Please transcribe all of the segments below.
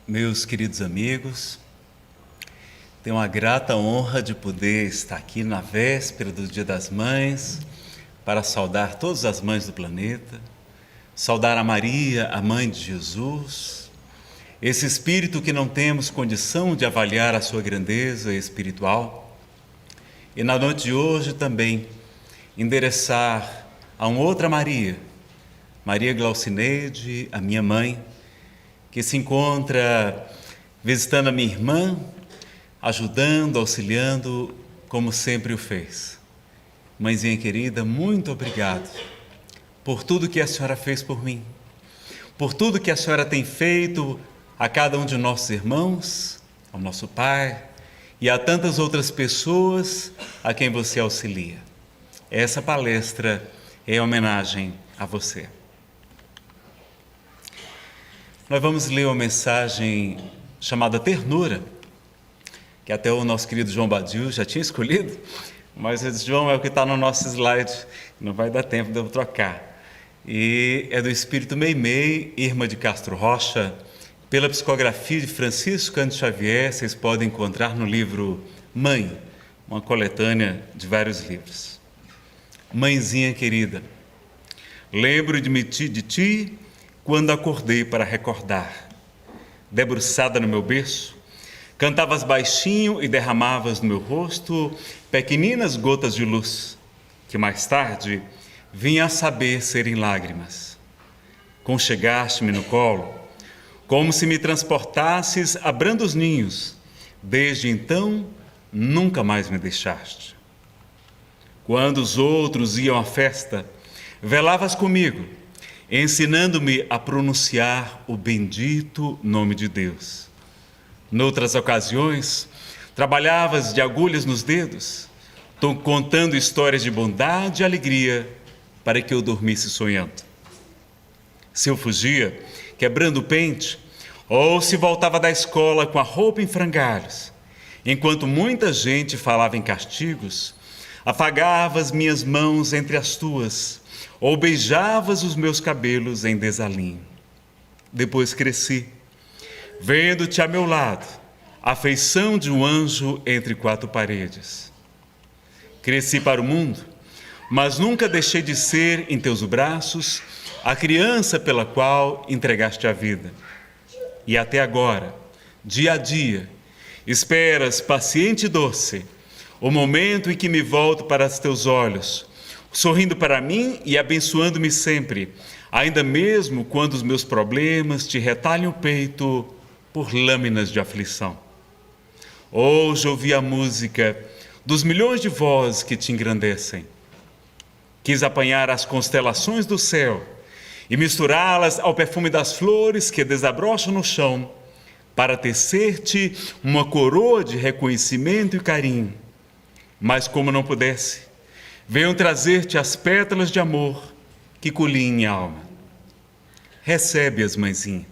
Meus queridos amigos, tenho a grata honra de poder estar aqui na véspera do Dia das Mães para saudar todas as mães do planeta, saudar a Maria, a mãe de Jesus, esse espírito que não temos condição de avaliar a sua grandeza espiritual. E na noite de hoje também endereçar a uma outra Maria, Maria Glaucineide, a minha mãe, que se encontra visitando a minha irmã, ajudando, auxiliando, como sempre o fez. Mãezinha querida, muito obrigado por tudo que a senhora fez por mim, por tudo que a senhora tem feito a cada um de nossos irmãos, ao nosso pai e a tantas outras pessoas a quem você auxilia. Essa palestra é em homenagem a você. Nós vamos ler uma mensagem chamada Ternura, que até o nosso querido João Badil já tinha escolhido, mas esse João é o que está no nosso slide, não vai dar tempo de eu trocar. E é do Espírito Meimei, Irma de Castro Rocha, pela psicografia de Francisco Cândido Xavier. Vocês podem encontrar no livro Mãe, uma coletânea de vários livros. Mãezinha querida, lembro de ti quando acordei para recordar. Debruçada no meu berço, cantavas baixinho e derramavas no meu rosto pequeninas gotas de luz, que mais tarde vinha a saber serem lágrimas. Conchegaste-me no colo, como se me transportasses a brandos ninhos. Desde então, nunca mais me deixaste. Quando os outros iam à festa, velavas comigo, ensinando-me a pronunciar o bendito nome de Deus. Noutras ocasiões, trabalhavas de agulhas nos dedos, contando histórias de bondade e alegria para que eu dormisse sonhando. Se eu fugia, quebrando o pente, ou se voltava da escola com a roupa em frangalhos, enquanto muita gente falava em castigos, afagavas minhas mãos entre as tuas, ou beijavas os meus cabelos em desalinho. Depois cresci, vendo-te a meu lado, a feição de um anjo entre quatro paredes. Cresci para o mundo, mas nunca deixei de ser em teus braços a criança pela qual entregaste a vida. E até agora, dia a dia, esperas paciente e doce o momento em que me volto para os teus olhos, sorrindo para mim e abençoando-me sempre, ainda mesmo quando os meus problemas te retalham o peito por lâminas de aflição. Hoje ouvi a música dos milhões de vozes que te engrandecem. Quis apanhar as constelações do céu e misturá-las ao perfume das flores que desabrocham no chão, para tecer-te uma coroa de reconhecimento e carinho. Mas como não pudesse, venho trazer-te as pétalas de amor que colhi em minha alma. Recebe-as, mãezinha.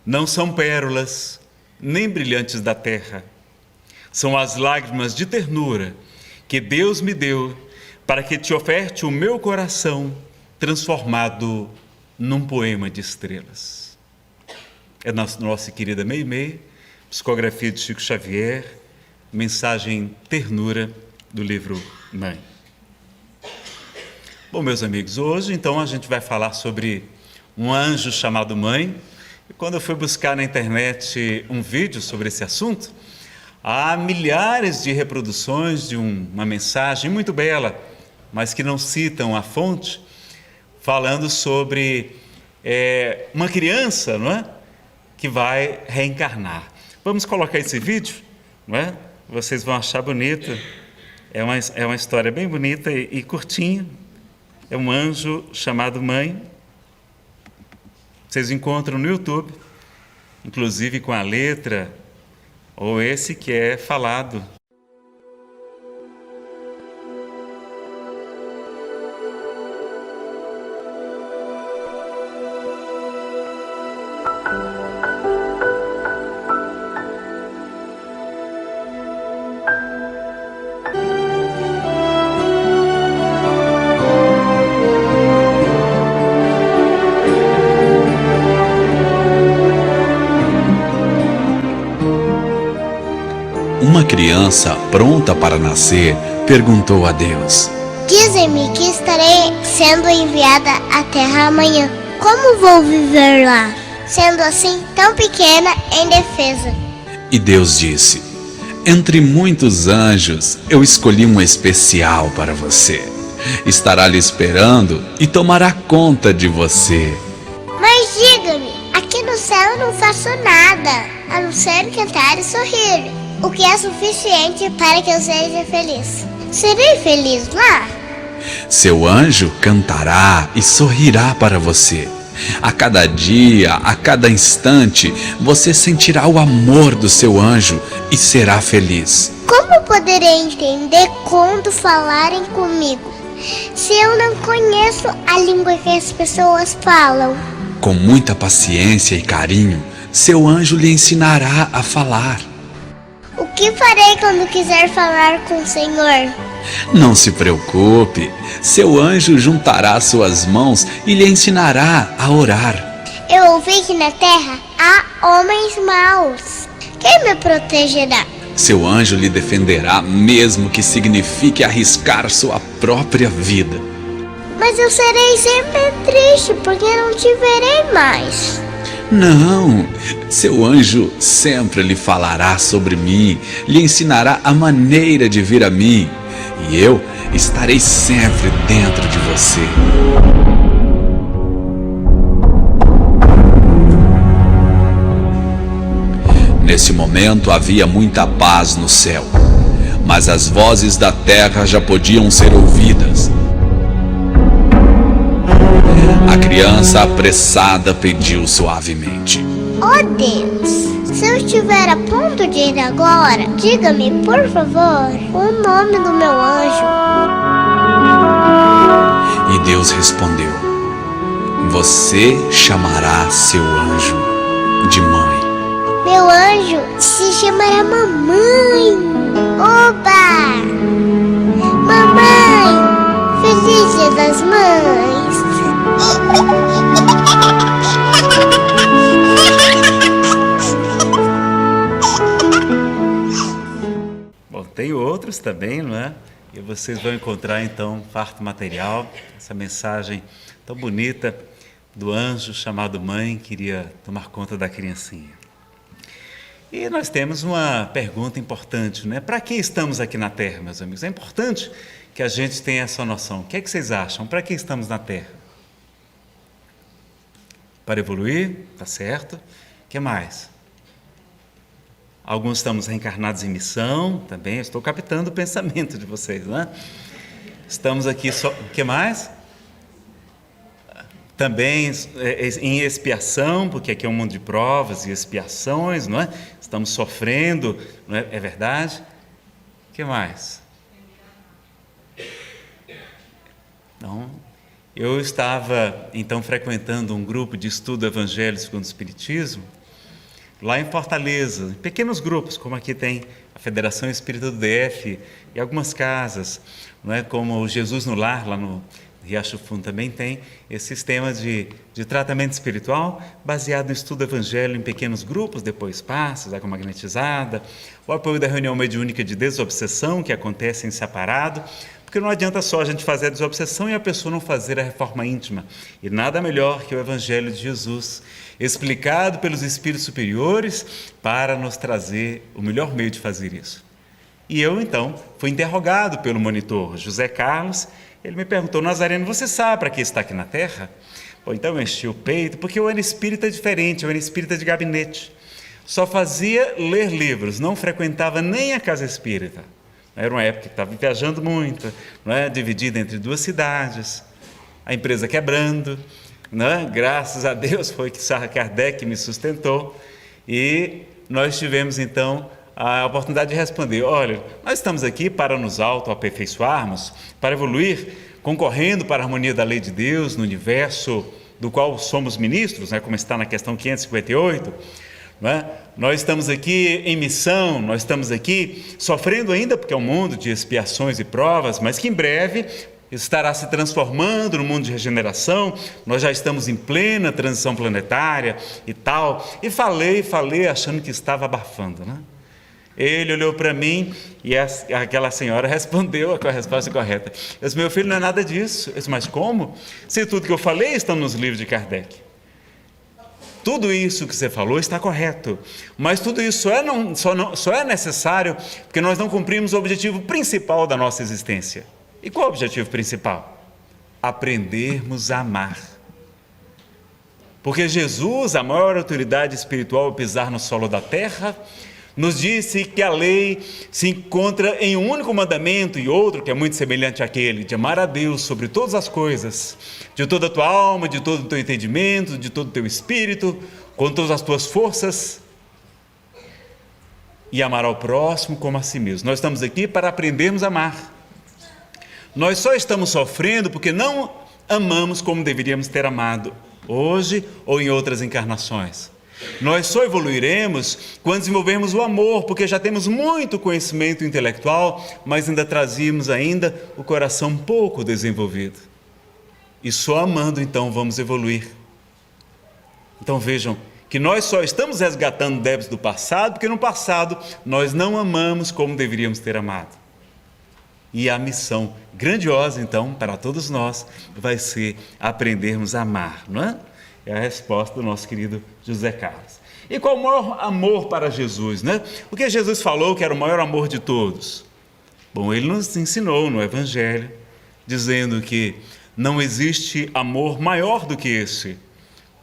Não são pérolas, nem brilhantes da terra. São as lágrimas de ternura que Deus me deu para que te oferte o meu coração transformado num poema de estrelas. É nossa querida Meimei, psicografia de Chico Xavier, mensagem Ternura do livro Mãe. Bom, meus amigos, hoje então a gente vai falar sobre um anjo chamado Mãe. E quando eu fui buscar na internet um vídeo sobre esse assunto, há milhares de reproduções de uma mensagem muito bela, mas que não citam a fonte, falando sobre uma criança, não é? Que vai reencarnar. Vamos colocar esse vídeo, não é? Vocês vão achar bonito. É uma história bem bonita e curtinha. É um anjo chamado Mãe. Vocês encontram no YouTube, inclusive com a letra, ou esse que é falado. Uma criança pronta para nascer perguntou a Deus: Dizem-me que estarei sendo enviada à terra amanhã. Como vou viver lá, sendo assim tão pequena e indefesa? E Deus disse: entre muitos anjos, eu escolhi um especial para você. Estará lhe esperando e tomará conta de você. Mas diga-me, aqui no céu eu não faço nada, a não ser cantar e sorrir, o que é suficiente para que eu seja feliz. Serei feliz lá? Seu anjo cantará e sorrirá para você. A cada dia, a cada instante, você sentirá o amor do seu anjo e será feliz. Como poderei entender quando falarem comigo, se eu não conheço a língua que as pessoas falam? Com muita paciência e carinho, seu anjo lhe ensinará a falar. O que farei quando quiser falar com o Senhor? Não se preocupe, seu anjo juntará suas mãos e lhe ensinará a orar. Eu ouvi que na terra há homens maus. Quem me protegerá? Seu anjo lhe defenderá, mesmo que signifique arriscar sua própria vida. Mas eu serei sempre triste, porque não te verei mais. Não, seu anjo sempre lhe falará sobre mim, lhe ensinará a maneira de vir a mim, e eu estarei sempre dentro de você. Nesse momento havia muita paz no céu, mas as vozes da terra já podiam ser ouvidas. A criança apressada pediu suavemente: Oh Deus, se eu estiver a ponto de ir agora, diga-me, por favor, o nome do meu anjo. E Deus respondeu: você chamará seu anjo de mãe. Meu anjo se chamará mamãe. Oba! Mamãe, feliz Dia das Mães. Bom, tem outros também, não é? E vocês vão encontrar então farto material, essa mensagem tão bonita do anjo chamado mãe, que queria tomar conta da criancinha. E nós temos uma pergunta importante, né? Para que estamos aqui na Terra, meus amigos? É importante que a gente tenha essa noção. O que é que vocês acham? Para que estamos na Terra? Para evoluir, tá certo. O que mais? Alguns estamos reencarnados em missão, também. Eu estou captando o pensamento de vocês, né? Estamos aqui só... O que mais? Também em expiação, porque aqui é um mundo de provas e expiações, não é? Estamos sofrendo, não é? É verdade? O que mais? Então, eu estava, então, frequentando um grupo de estudo do Evangelho segundo o Espiritismo, lá em Fortaleza, em pequenos grupos, como aqui tem a Federação Espírita do DF e algumas casas, não é? Como o Jesus no Lar, lá no Riacho Fundo também tem esse sistema de tratamento espiritual baseado no estudo do Evangelho em pequenos grupos, depois passos, água magnetizada, o apoio da reunião mediúnica de desobsessão, que acontece em separado, porque não adianta só a gente fazer a desobsessão e a pessoa não fazer a reforma íntima. E nada melhor que o Evangelho de Jesus, explicado pelos espíritos superiores para nos trazer o melhor meio de fazer isso. E eu, então, fui interrogado pelo monitor José Carlos. Ele me perguntou: Nazareno, você sabe para que está aqui na Terra? Bom, então eu enchi o peito, porque eu era espírita diferente, eu era espírita de gabinete. Só fazia ler livros, não frequentava nem a casa espírita. Era uma época que estava viajando muito, não é? Dividida entre duas cidades, a empresa quebrando, não é? Graças a Deus foi que Kardec me sustentou, e nós tivemos então a oportunidade de responder: olha, nós estamos aqui para nos autoaperfeiçoarmos, para evoluir, concorrendo para a harmonia da lei de Deus no universo do qual somos ministros, né, como está na questão 558, não é? Nós estamos aqui em missão, nós estamos aqui sofrendo ainda, porque é um mundo de expiações e provas, mas que em breve estará se transformando no mundo de regeneração. Nós já estamos em plena transição planetária e tal, e falei achando que estava abafando, né? Ele olhou para mim e aquela senhora respondeu com a resposta correta. Eu disse: meu filho, não é nada disso. Eu disse: mas como? Se tudo que eu falei está nos livros de Kardec. Tudo isso que você falou está correto, mas tudo isso só é necessário porque nós não cumprimos o objetivo principal da nossa existência. E qual é o objetivo principal? Aprendermos a amar. Porque Jesus, a maior autoridade espiritual a pisar no solo da terra, nos disse que a lei se encontra em um único mandamento e outro que é muito semelhante àquele, de amar a Deus sobre todas as coisas, de toda a tua alma, de todo o teu entendimento, de todo o teu espírito, com todas as tuas forças, e amar ao próximo como a si mesmo. Nós estamos aqui para aprendermos a amar. Nós só estamos sofrendo porque não amamos como deveríamos ter amado, hoje ou em outras encarnações. Nós só evoluiremos quando desenvolvermos o amor, porque já temos muito conhecimento intelectual, mas ainda trazíamos ainda o coração um pouco desenvolvido. E só amando então vamos evoluir. Então vejam que nós só estamos resgatando débitos do passado, porque no passado nós não amamos como deveríamos ter amado. E a missão grandiosa então para todos nós vai ser aprendermos a amar, não é? É a resposta do nosso querido José Carlos. E qual o maior amor para Jesus, né? O que Jesus falou que era o maior amor de todos? Bom, ele nos ensinou no Evangelho, dizendo que não existe amor maior do que esse,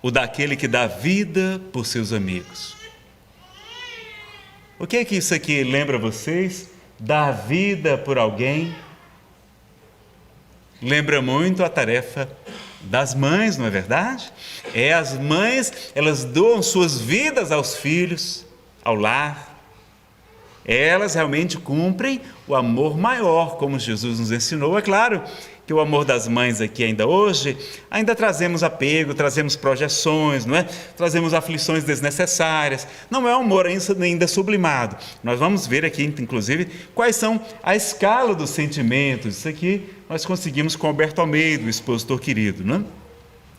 o daquele que dá vida por seus amigos. O que é que isso aqui lembra vocês? Dar vida por alguém? Lembra muito a tarefa das mães, não é verdade? As mães, elas doam suas vidas aos filhos, ao lar. Elas realmente cumprem o amor maior, como Jesus nos ensinou. É claro que o amor das mães aqui ainda hoje, ainda trazemos apego, trazemos projeções, não é? Trazemos aflições desnecessárias. Não é um amor ainda sublimado. Nós vamos ver aqui, inclusive, quais são a escala dos sentimentos. Isso aqui nós conseguimos com Alberto Almeida, o expositor querido, não é?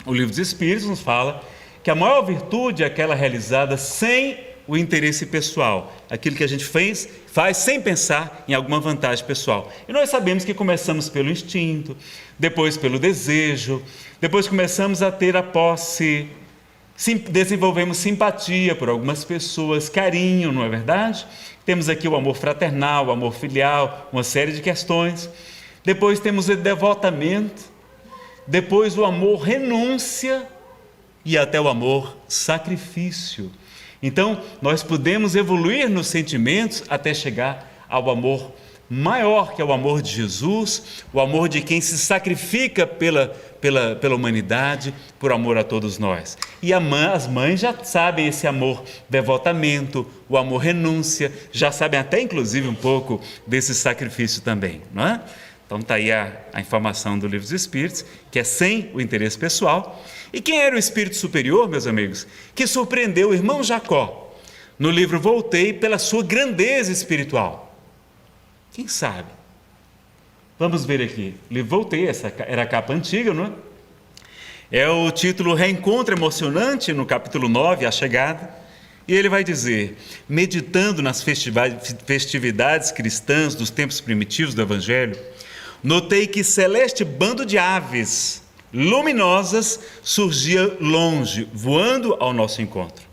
O Livro dos Espíritos nos fala que a maior virtude é aquela realizada sem o interesse pessoal, aquilo que a gente faz sem pensar em alguma vantagem pessoal. E nós sabemos que começamos pelo instinto, depois pelo desejo, depois começamos a ter a posse, desenvolvemos simpatia por algumas pessoas, carinho, não é verdade? Temos aqui o amor fraternal, o amor filial, uma série de questões. Depois temos o devotamento, depois o amor renúncia e até o amor sacrifício. Então, nós podemos evoluir nos sentimentos até chegar ao amor maior, que é o amor de Jesus, o amor de quem se sacrifica pela humanidade, por amor a todos nós. E as mães já sabem esse amor devotamento, o amor renúncia, já sabem até inclusive um pouco desse sacrifício também, não é? Então está aí a informação do Livro dos Espíritos, que é sem o interesse pessoal. E quem era o Espírito Superior, meus amigos, que surpreendeu o irmão Jacó no livro Voltei pela sua grandeza espiritual? Quem sabe? Vamos ver aqui. Livro Voltei, essa era a capa antiga, não é? É o título Reencontro Emocionante, no capítulo 9, A Chegada. E ele vai dizer: meditando nas festividades cristãs dos tempos primitivos do Evangelho, notei que celeste bando de aves luminosas surgia longe, voando ao nosso encontro.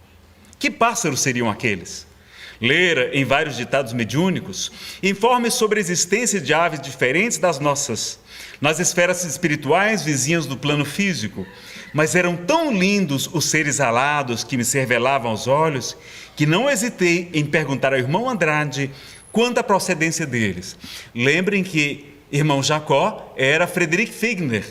Que pássaros seriam aqueles? Lera em vários ditados mediúnicos informes sobre a existência de aves diferentes das nossas, nas esferas espirituais vizinhas do plano físico, mas eram tão lindos os seres alados que me se revelavam aos olhos, que não hesitei em perguntar ao irmão Andrade quanto à procedência deles. Lembrem que irmão Jacó era Frederick Figner,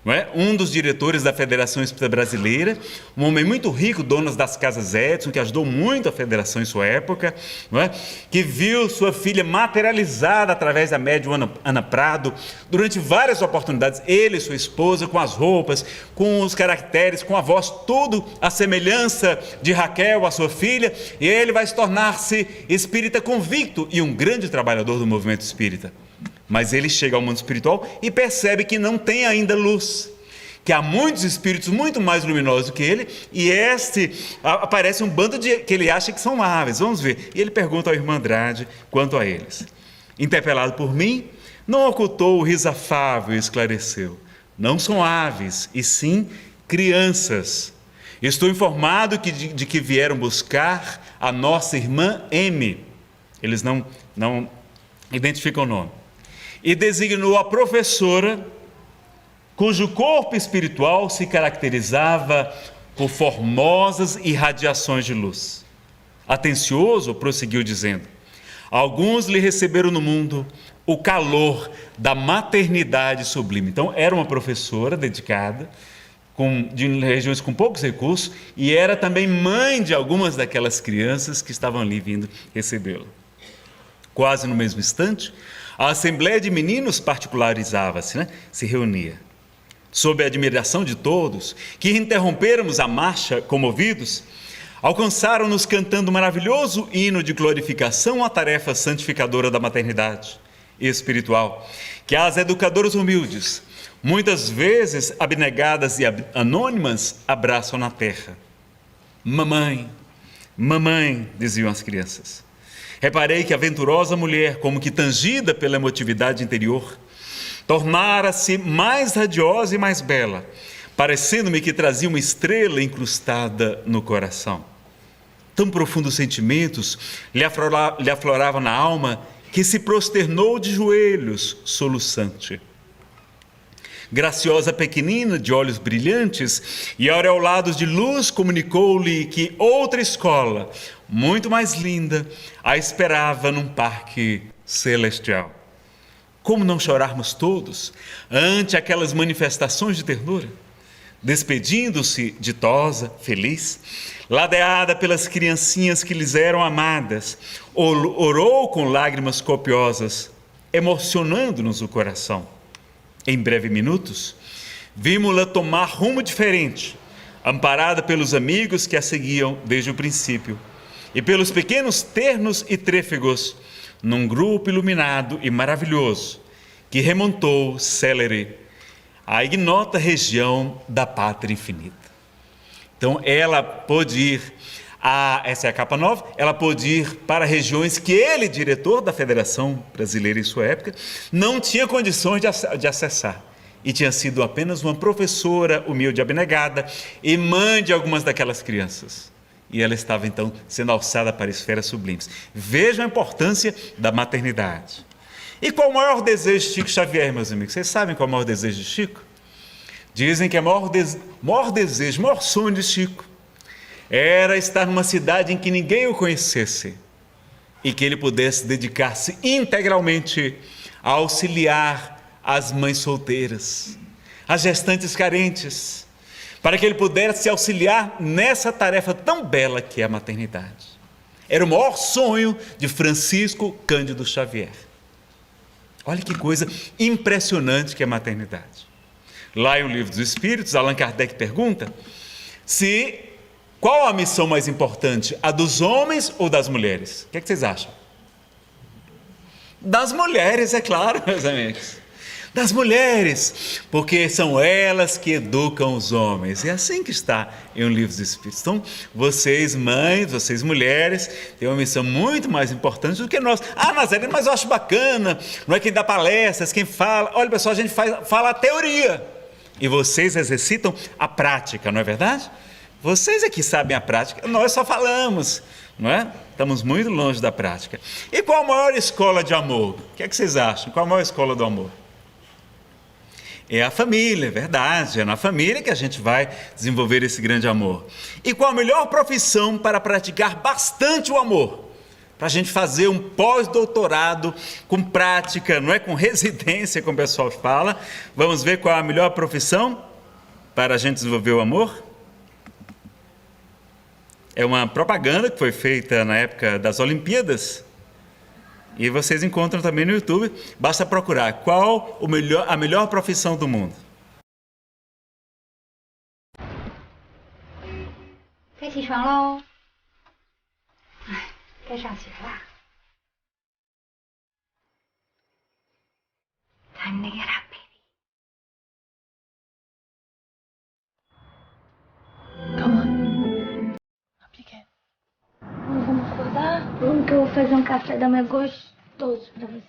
não é? Um dos diretores da Federação Espírita Brasileira, um homem muito rico, dono das casas Edson, que ajudou muito a Federação em sua época, não é? Que viu sua filha materializada através da médium Ana Prado, durante várias oportunidades, ele e sua esposa, com as roupas, com os caracteres, com a voz, tudo a semelhança de Raquel, a sua filha, e ele vai se tornar-se espírita convicto e um grande trabalhador do movimento espírita. Mas ele chega ao mundo espiritual e percebe que não tem ainda luz, que há muitos espíritos muito mais luminosos do que ele, e aparece um bando que ele acha que são aves. Vamos ver. E ele pergunta ao irmão Andrade quanto a eles. Interpelado por mim, não ocultou o riso afável e esclareceu. Não são aves, e sim crianças. Estou informado de que vieram buscar a nossa irmã M. Eles não identificam o nome. E designou a professora, cujo corpo espiritual se caracterizava por formosas irradiações de luz. Atencioso, prosseguiu dizendo, alguns lhe receberam no mundo o calor da maternidade sublime. Então, era uma professora dedicada, de regiões com poucos recursos, e era também mãe de algumas daquelas crianças que estavam ali vindo recebê-la. Quase no mesmo instante, a assembleia de meninos particularizava-se, se reunia. Sob a admiração de todos, que interrompêramos a marcha comovidos, alcançaram-nos cantando um maravilhoso hino de glorificação à tarefa santificadora da maternidade espiritual, que as educadoras humildes, muitas vezes abnegadas e anônimas, abraçam na terra. Mamãe, mamãe, diziam as crianças. Reparei que a venturosa mulher, como que tangida pela emotividade interior, tornara-se mais radiosa e mais bela, parecendo-me que trazia uma estrela incrustada no coração. Tão profundos sentimentos lhe afloravam na alma que se prosternou de joelhos, soluçante. Graciosa pequenina, de olhos brilhantes e aureolados de luz, comunicou-lhe que outra escola, muito mais linda, a esperava num parque celestial. Como não chorarmos todos ante aquelas manifestações de ternura? Despedindo-se, ditosa, feliz, ladeada pelas criancinhas que lhes eram amadas, orou com lágrimas copiosas, emocionando-nos o coração. Em breves minutos, vimos-la tomar rumo diferente, amparada pelos amigos que a seguiam desde o princípio, e pelos pequenos ternos e trêfegos, num grupo iluminado e maravilhoso, que remontou, célere, à ignota região da pátria infinita. Então, ela pôde ir, essa é a capa 9, ela pôde ir para regiões que ele, diretor da Federação Brasileira em sua época, não tinha condições de acessar. E tinha sido apenas uma professora humilde e abnegada e mãe de algumas daquelas crianças. E ela estava, então, sendo alçada para esferas sublimes. Vejam a importância da maternidade. E qual o maior desejo de Chico Xavier, meus amigos? Vocês sabem qual é o maior desejo de Chico? Dizem que o maior sonho de Chico era estar numa cidade em que ninguém o conhecesse e que ele pudesse dedicar-se integralmente a auxiliar as mães solteiras, as gestantes carentes, para que ele pudesse auxiliar nessa tarefa tão bela que é a maternidade. Era o maior sonho de Francisco Cândido Xavier. Olha que coisa impressionante que é a maternidade. Lá em O Livro dos Espíritos, Allan Kardec pergunta qual a missão mais importante, a dos homens ou das mulheres? O que vocês acham? Das mulheres, é claro, meus amigos. Das mulheres, porque são elas que educam os homens. É assim que está em O Livro dos Espíritos. Então, vocês mães, vocês mulheres, têm uma missão muito mais importante do que nós. Nazaré, mas eu acho bacana, não é quem dá palestras, quem fala. Olha, pessoal, a gente fala a teoria. E vocês exercitam a prática, não é verdade? Vocês é que sabem a prática, nós só falamos, não é? Estamos muito longe da prática. E qual a maior escola de amor? O que é que vocês acham? Qual a maior escola do amor? É a família, é verdade, é na família que a gente vai desenvolver esse grande amor. E qual a melhor profissão para praticar bastante o amor? Para a gente fazer um pós-doutorado com prática, não é com residência, como o pessoal fala. Vamos ver qual a melhor profissão para a gente desenvolver o amor? É uma propaganda que foi feita na época das Olimpíadas. E vocês encontram também no YouTube, basta procurar qual a melhor profissão do mundo. 该起床喽！哎，该上学啦。Time to get up. Vamos que eu vou fazer um café da manhã gostoso pra você.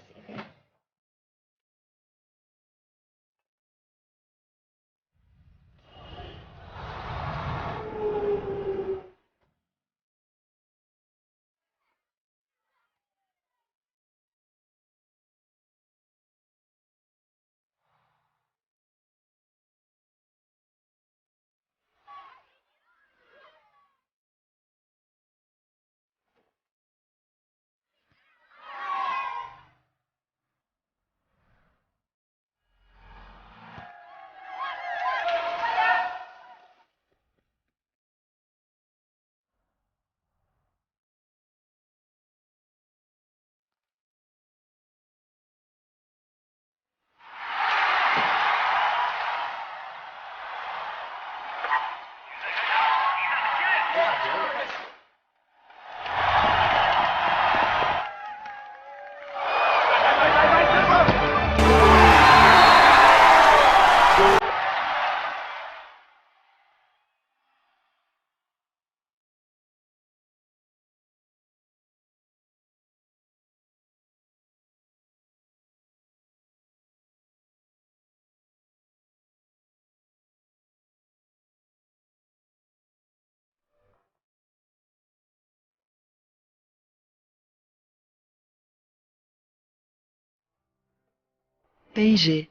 P&G,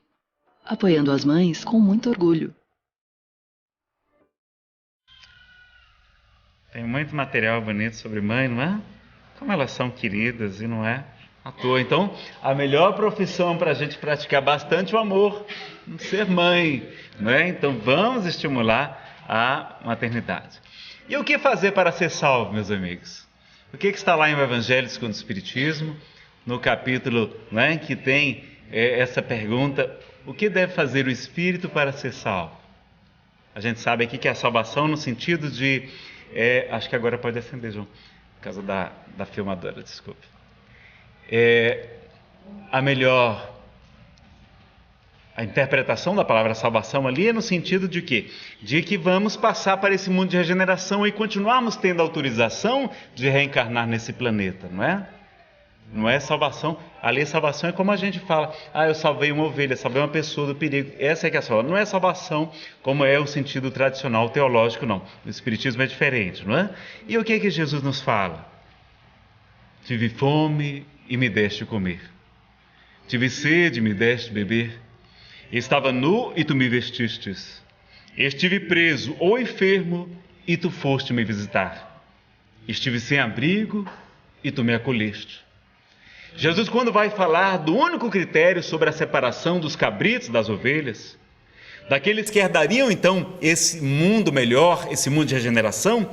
apoiando as mães com muito orgulho. Tem muito material bonito sobre mãe, não é? Como elas são queridas e não é à toa. Então, a melhor profissão para a gente praticar bastante o amor, ser mãe, não é? Então, vamos estimular a maternidade. E o que fazer para ser salvo, meus amigos? O que está lá em O Evangelho segundo o Espiritismo, no capítulo, não é, que tem essa pergunta: o que deve fazer o espírito para ser salvo? A gente sabe aqui que a salvação no sentido de... acho que agora pode acender, João, por causa da filmadora, desculpe. A interpretação da palavra salvação ali é no sentido de quê? De que vamos passar para esse mundo de regeneração e continuarmos tendo autorização de reencarnar nesse planeta, não é? Não é salvação. Ali a salvação é como a gente fala: eu salvei uma ovelha, salvei uma pessoa do perigo. Essa é que é a salvação. Não é salvação como é o sentido tradicional teológico, não. O Espiritismo é diferente, não é? E o que é que Jesus nos fala? Tive fome e me deste comer. Tive sede e me deste beber. Estava nu e tu me vestistes. Estive preso ou enfermo e tu foste me visitar. Estive sem abrigo e tu me acolheste. Jesus, quando vai falar do único critério sobre a separação dos cabritos das ovelhas, daqueles que herdariam então esse mundo melhor, esse mundo de regeneração,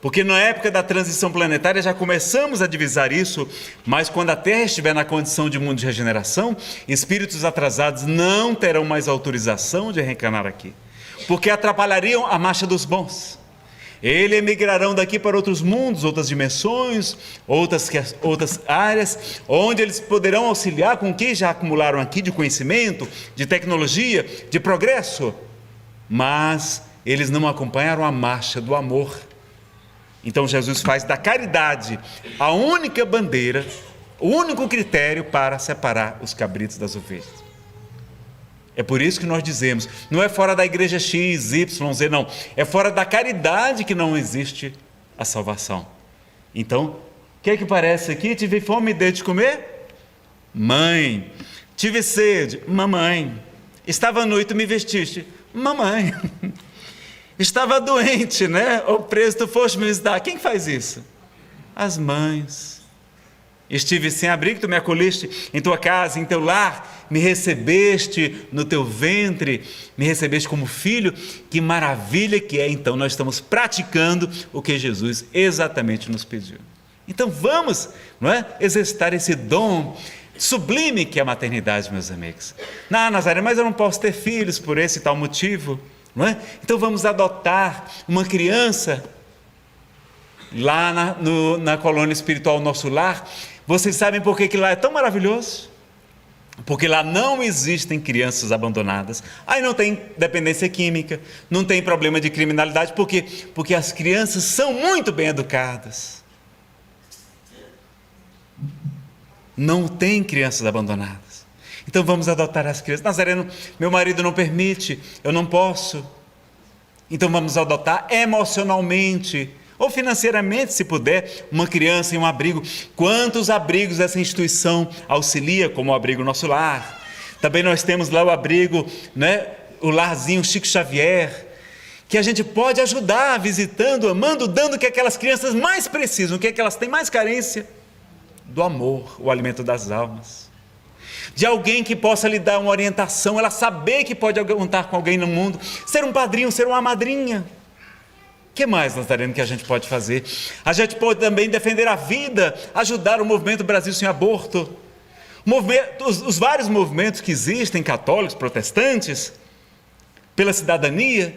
porque na época da transição planetária já começamos a divisar isso, mas quando a Terra estiver na condição de mundo de regeneração, espíritos atrasados não terão mais autorização de reencarnar aqui, porque atrapalhariam a marcha dos bons. Eles emigrarão daqui para outros mundos, outras dimensões, outras áreas, onde eles poderão auxiliar com o que já acumularam aqui de conhecimento, de tecnologia, de progresso. Mas eles não acompanharam a marcha do amor. Então Jesus faz da caridade a única bandeira, o único critério para separar os cabritos das ovelhas. É por isso que nós dizemos, não é fora da igreja X, Y, Z, não. É fora da caridade que não existe a salvação. Então, o que é que parece aqui? Tive fome e dei de comer? Mãe. Tive sede? Mamãe. Estava nu e tu me vestiste? Mamãe. Estava doente, né? Ou preso, tu foste me visitar. Quem faz isso? As mães. Estive sem abrigo, tu me acolheste em tua casa, em teu lar, me recebeste no teu ventre, me recebeste como filho. Que maravilha que é, então, nós estamos praticando o que Jesus exatamente nos pediu. Então vamos, não é, exercitar esse dom sublime que é a maternidade, meus amigos. Nazaré, mas eu não posso ter filhos por esse e tal motivo, não é? Então vamos adotar uma criança lá na colônia espiritual Nosso Lar. Vocês sabem por que lá é tão maravilhoso? Porque lá não existem crianças abandonadas. Aí não tem dependência química, não tem problema de criminalidade. Por quê? Porque as crianças são muito bem educadas. não tem crianças abandonadas. Então vamos adotar as crianças. Nazareno, meu marido não permite, eu não posso. Então vamos adotar emocionalmente ou financeiramente, se puder, uma criança em um abrigo. Quantos abrigos essa instituição auxilia, como o abrigo Nosso Lar? Também nós temos lá o abrigo, né, o Larzinho Chico Xavier, que a gente pode ajudar visitando, amando, dando o que aquelas crianças mais precisam, o que elas têm mais carência? Do amor, o alimento das almas. De alguém que possa lhe dar uma orientação, ela saber que pode contar com alguém no mundo, ser um padrinho, ser uma madrinha. O que mais, Nazareno, que a gente pode fazer? A gente pode também defender a vida, ajudar o movimento Brasil Sem Aborto. Os vários movimentos que existem, católicos, protestantes, pela cidadania,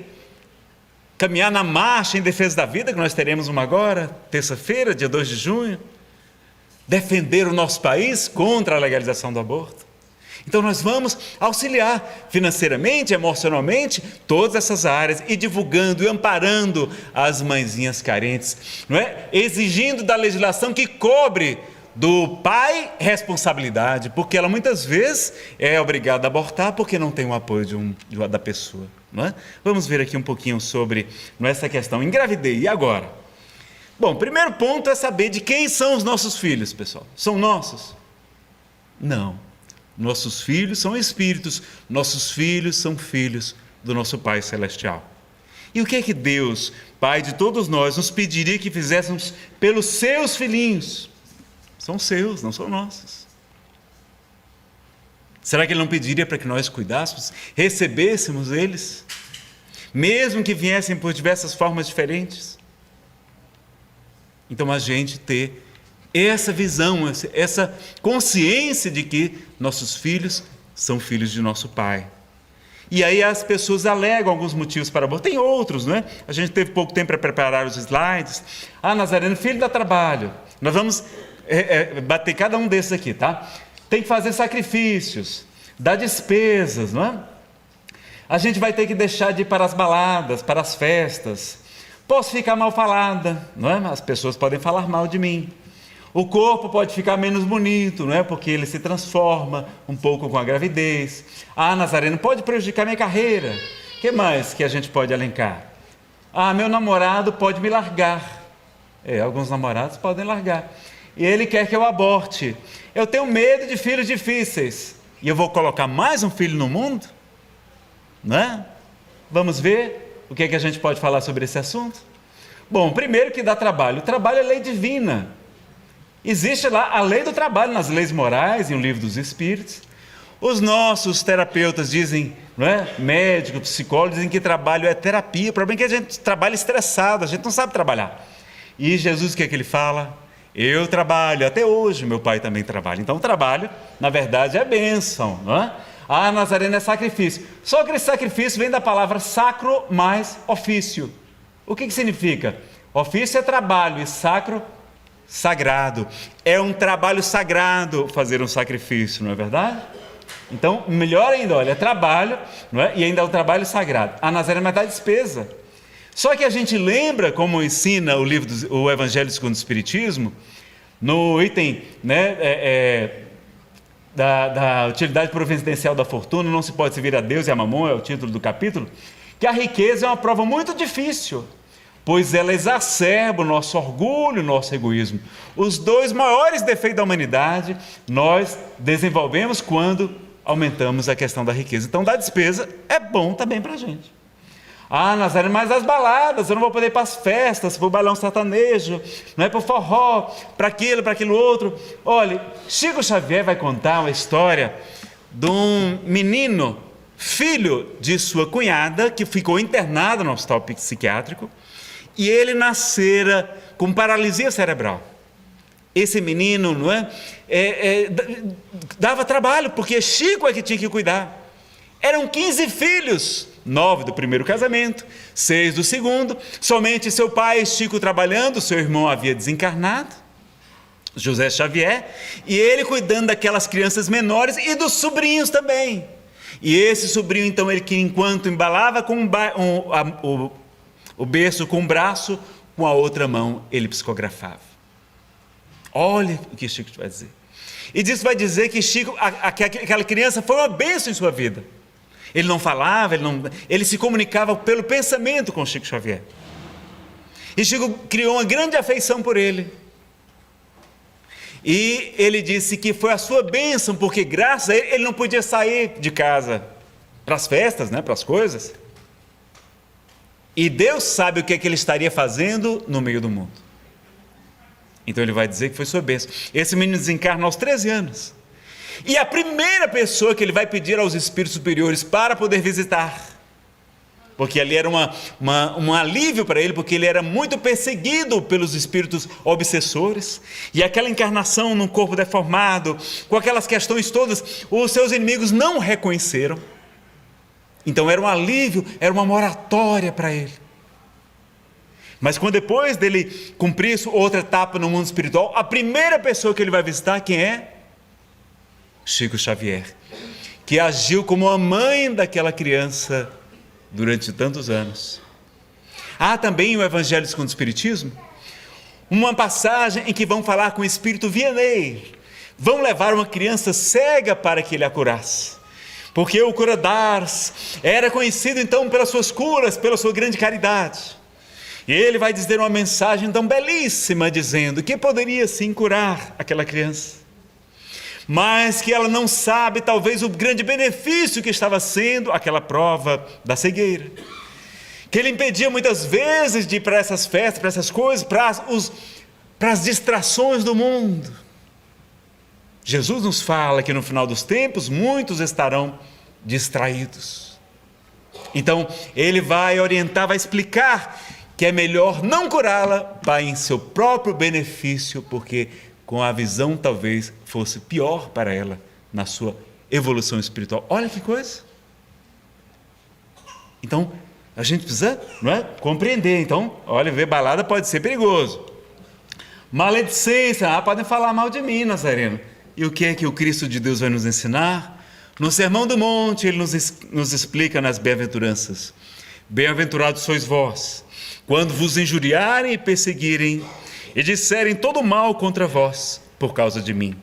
caminhar na marcha em defesa da vida, que nós teremos uma agora, terça-feira, dia 2 de junho, defender o nosso país contra a legalização do aborto. Então nós vamos auxiliar financeiramente, emocionalmente, todas essas áreas, e divulgando e amparando as mãezinhas carentes, não é? Exigindo da legislação que cobre do pai responsabilidade, porque ela muitas vezes é obrigada a abortar porque não tem o apoio da pessoa. Não é? Vamos ver aqui um pouquinho sobre essa questão. Engravidei, e agora? Bom, primeiro ponto é saber de quem são os nossos filhos, pessoal. São nossos? Não. Nossos filhos são espíritos, nossos filhos são filhos do nosso Pai Celestial. E o que é que Deus, Pai de todos nós, nos pediria que fizéssemos pelos seus filhinhos? São seus, não são nossos. Será que Ele não pediria para que nós cuidássemos, recebêssemos eles, mesmo que viessem por diversas formas diferentes? Então a gente ter essa visão, essa consciência de que nossos filhos são filhos de nosso Pai. E aí as pessoas alegam alguns motivos para aborto. Tem outros, não é? A gente teve pouco tempo para preparar os slides. Nazareno, filho dá trabalho. Nós vamos bater cada um desses aqui, tá? Tem que fazer sacrifícios, dar despesas, não é? A gente vai ter que deixar de ir para as baladas, para as festas. Posso ficar mal falada, não é? As pessoas podem falar mal de mim. O corpo pode ficar menos bonito, não é? Porque ele se transforma um pouco com a gravidez. Nazareno, pode prejudicar minha carreira. O que mais que a gente pode elencar? Meu namorado pode me largar. Alguns namorados podem largar. E ele quer que eu aborte. Eu tenho medo de filhos difíceis. E eu vou colocar mais um filho no mundo? Não é? Vamos ver o que é que a gente pode falar sobre esse assunto? Bom, primeiro que dá trabalho. O trabalho é lei divina. Existe lá a lei do trabalho nas leis morais, em O Livro dos Espíritos. Os nossos terapeutas dizem, não é? Médicos, psicólogos, dizem que trabalho é terapia. O problema é que a gente trabalha estressado, a gente não sabe trabalhar. E Jesus, o que é que ele fala? Eu trabalho, até hoje meu pai também trabalha. Então o trabalho, na verdade, é bênção, não é? Nazareno é sacrifício. Só que esse sacrifício vem da palavra sacro mais ofício. O que significa? Ofício é trabalho e sacro, sagrado. É um trabalho sagrado fazer um sacrifício, não é verdade? Então, melhor ainda, olha, é trabalho, não é? E ainda é um trabalho sagrado. Nazareno vai dar despesa. Só que a gente lembra, como ensina o Evangelho segundo o Espiritismo, no item, né, da utilidade providencial da fortuna, não se pode servir a Deus e a mamon, é o título do capítulo, que a riqueza é uma prova muito difícil, pois ela exacerba o nosso orgulho, o nosso egoísmo. Os dois maiores defeitos da humanidade nós desenvolvemos quando aumentamos a questão da riqueza. Então, dar despesa é bom também para a gente. Nazareno, mas as baladas, eu não vou poder ir para as festas, para o bailão sertanejo, não é para o forró, para aquilo outro. Olha, Chico Xavier vai contar uma história de um menino, filho de sua cunhada, que ficou internado no hospital psiquiátrico, e ele nascera com paralisia cerebral. Esse menino, não é? Dava trabalho, porque Chico é que tinha que cuidar. Eram 15 filhos, 9 do primeiro casamento, 6 do segundo, somente seu pai, Chico, trabalhando, seu irmão havia desencarnado, José Xavier, e ele cuidando daquelas crianças menores e dos sobrinhos também. E esse sobrinho, então, ele que enquanto embalava com o berço com um braço, com a outra mão ele psicografava. Olha o que Chico vai dizer. E disso vai dizer que Chico, aquela criança foi uma bênção em sua vida. Ele não falava, ele se comunicava pelo pensamento com Chico Xavier. E Chico criou uma grande afeição por ele. E ele disse que foi a sua bênção, porque graças a ele não podia sair de casa para as festas, para as coisas. E Deus sabe o que ele estaria fazendo no meio do mundo. Então ele vai dizer que foi sua bênção. Esse menino desencarna aos 13 anos. E a primeira pessoa que ele vai pedir aos espíritos superiores para poder visitar, porque ali era um alívio para ele, porque ele era muito perseguido pelos espíritos obsessores, e aquela encarnação num corpo deformado, com aquelas questões todas, os seus inimigos não o reconheceram. Então era um alívio, era uma moratória para ele. Mas quando depois dele cumprir isso, outra etapa no mundo espiritual, a primeira pessoa que ele vai visitar, quem é? Chico Xavier, que agiu como a mãe daquela criança durante tantos anos. Há também o Evangelho segundo o Espiritismo, uma passagem em que vão falar com o espírito Vianney, vão levar uma criança cega para que ele a curasse, porque o cura d'Ars era conhecido então pelas suas curas, pela sua grande caridade. E ele vai dizer uma mensagem tão belíssima, dizendo que poderia sim curar aquela criança, mas que ela não sabe talvez o grande benefício que estava sendo aquela prova da cegueira, que ele impedia muitas vezes de ir para essas festas, para essas coisas, para as distrações do mundo. Jesus nos fala que no final dos tempos muitos estarão distraídos. Então ele vai orientar, vai explicar que é melhor não curá-la, vai em seu próprio benefício, porque com a visão talvez fosse pior para ela na sua evolução espiritual. Olha que coisa! Então, a gente precisa, compreender. Então, olha, ver balada pode ser perigoso. Maledicência, podem falar mal de mim, Nazareno. E o que é que o Cristo de Deus vai nos ensinar? No Sermão do Monte, ele nos explica nas bem-aventuranças. Bem-aventurados sois vós, quando vos injuriarem e perseguirem, e disserem todo mal contra vós, por causa de mim.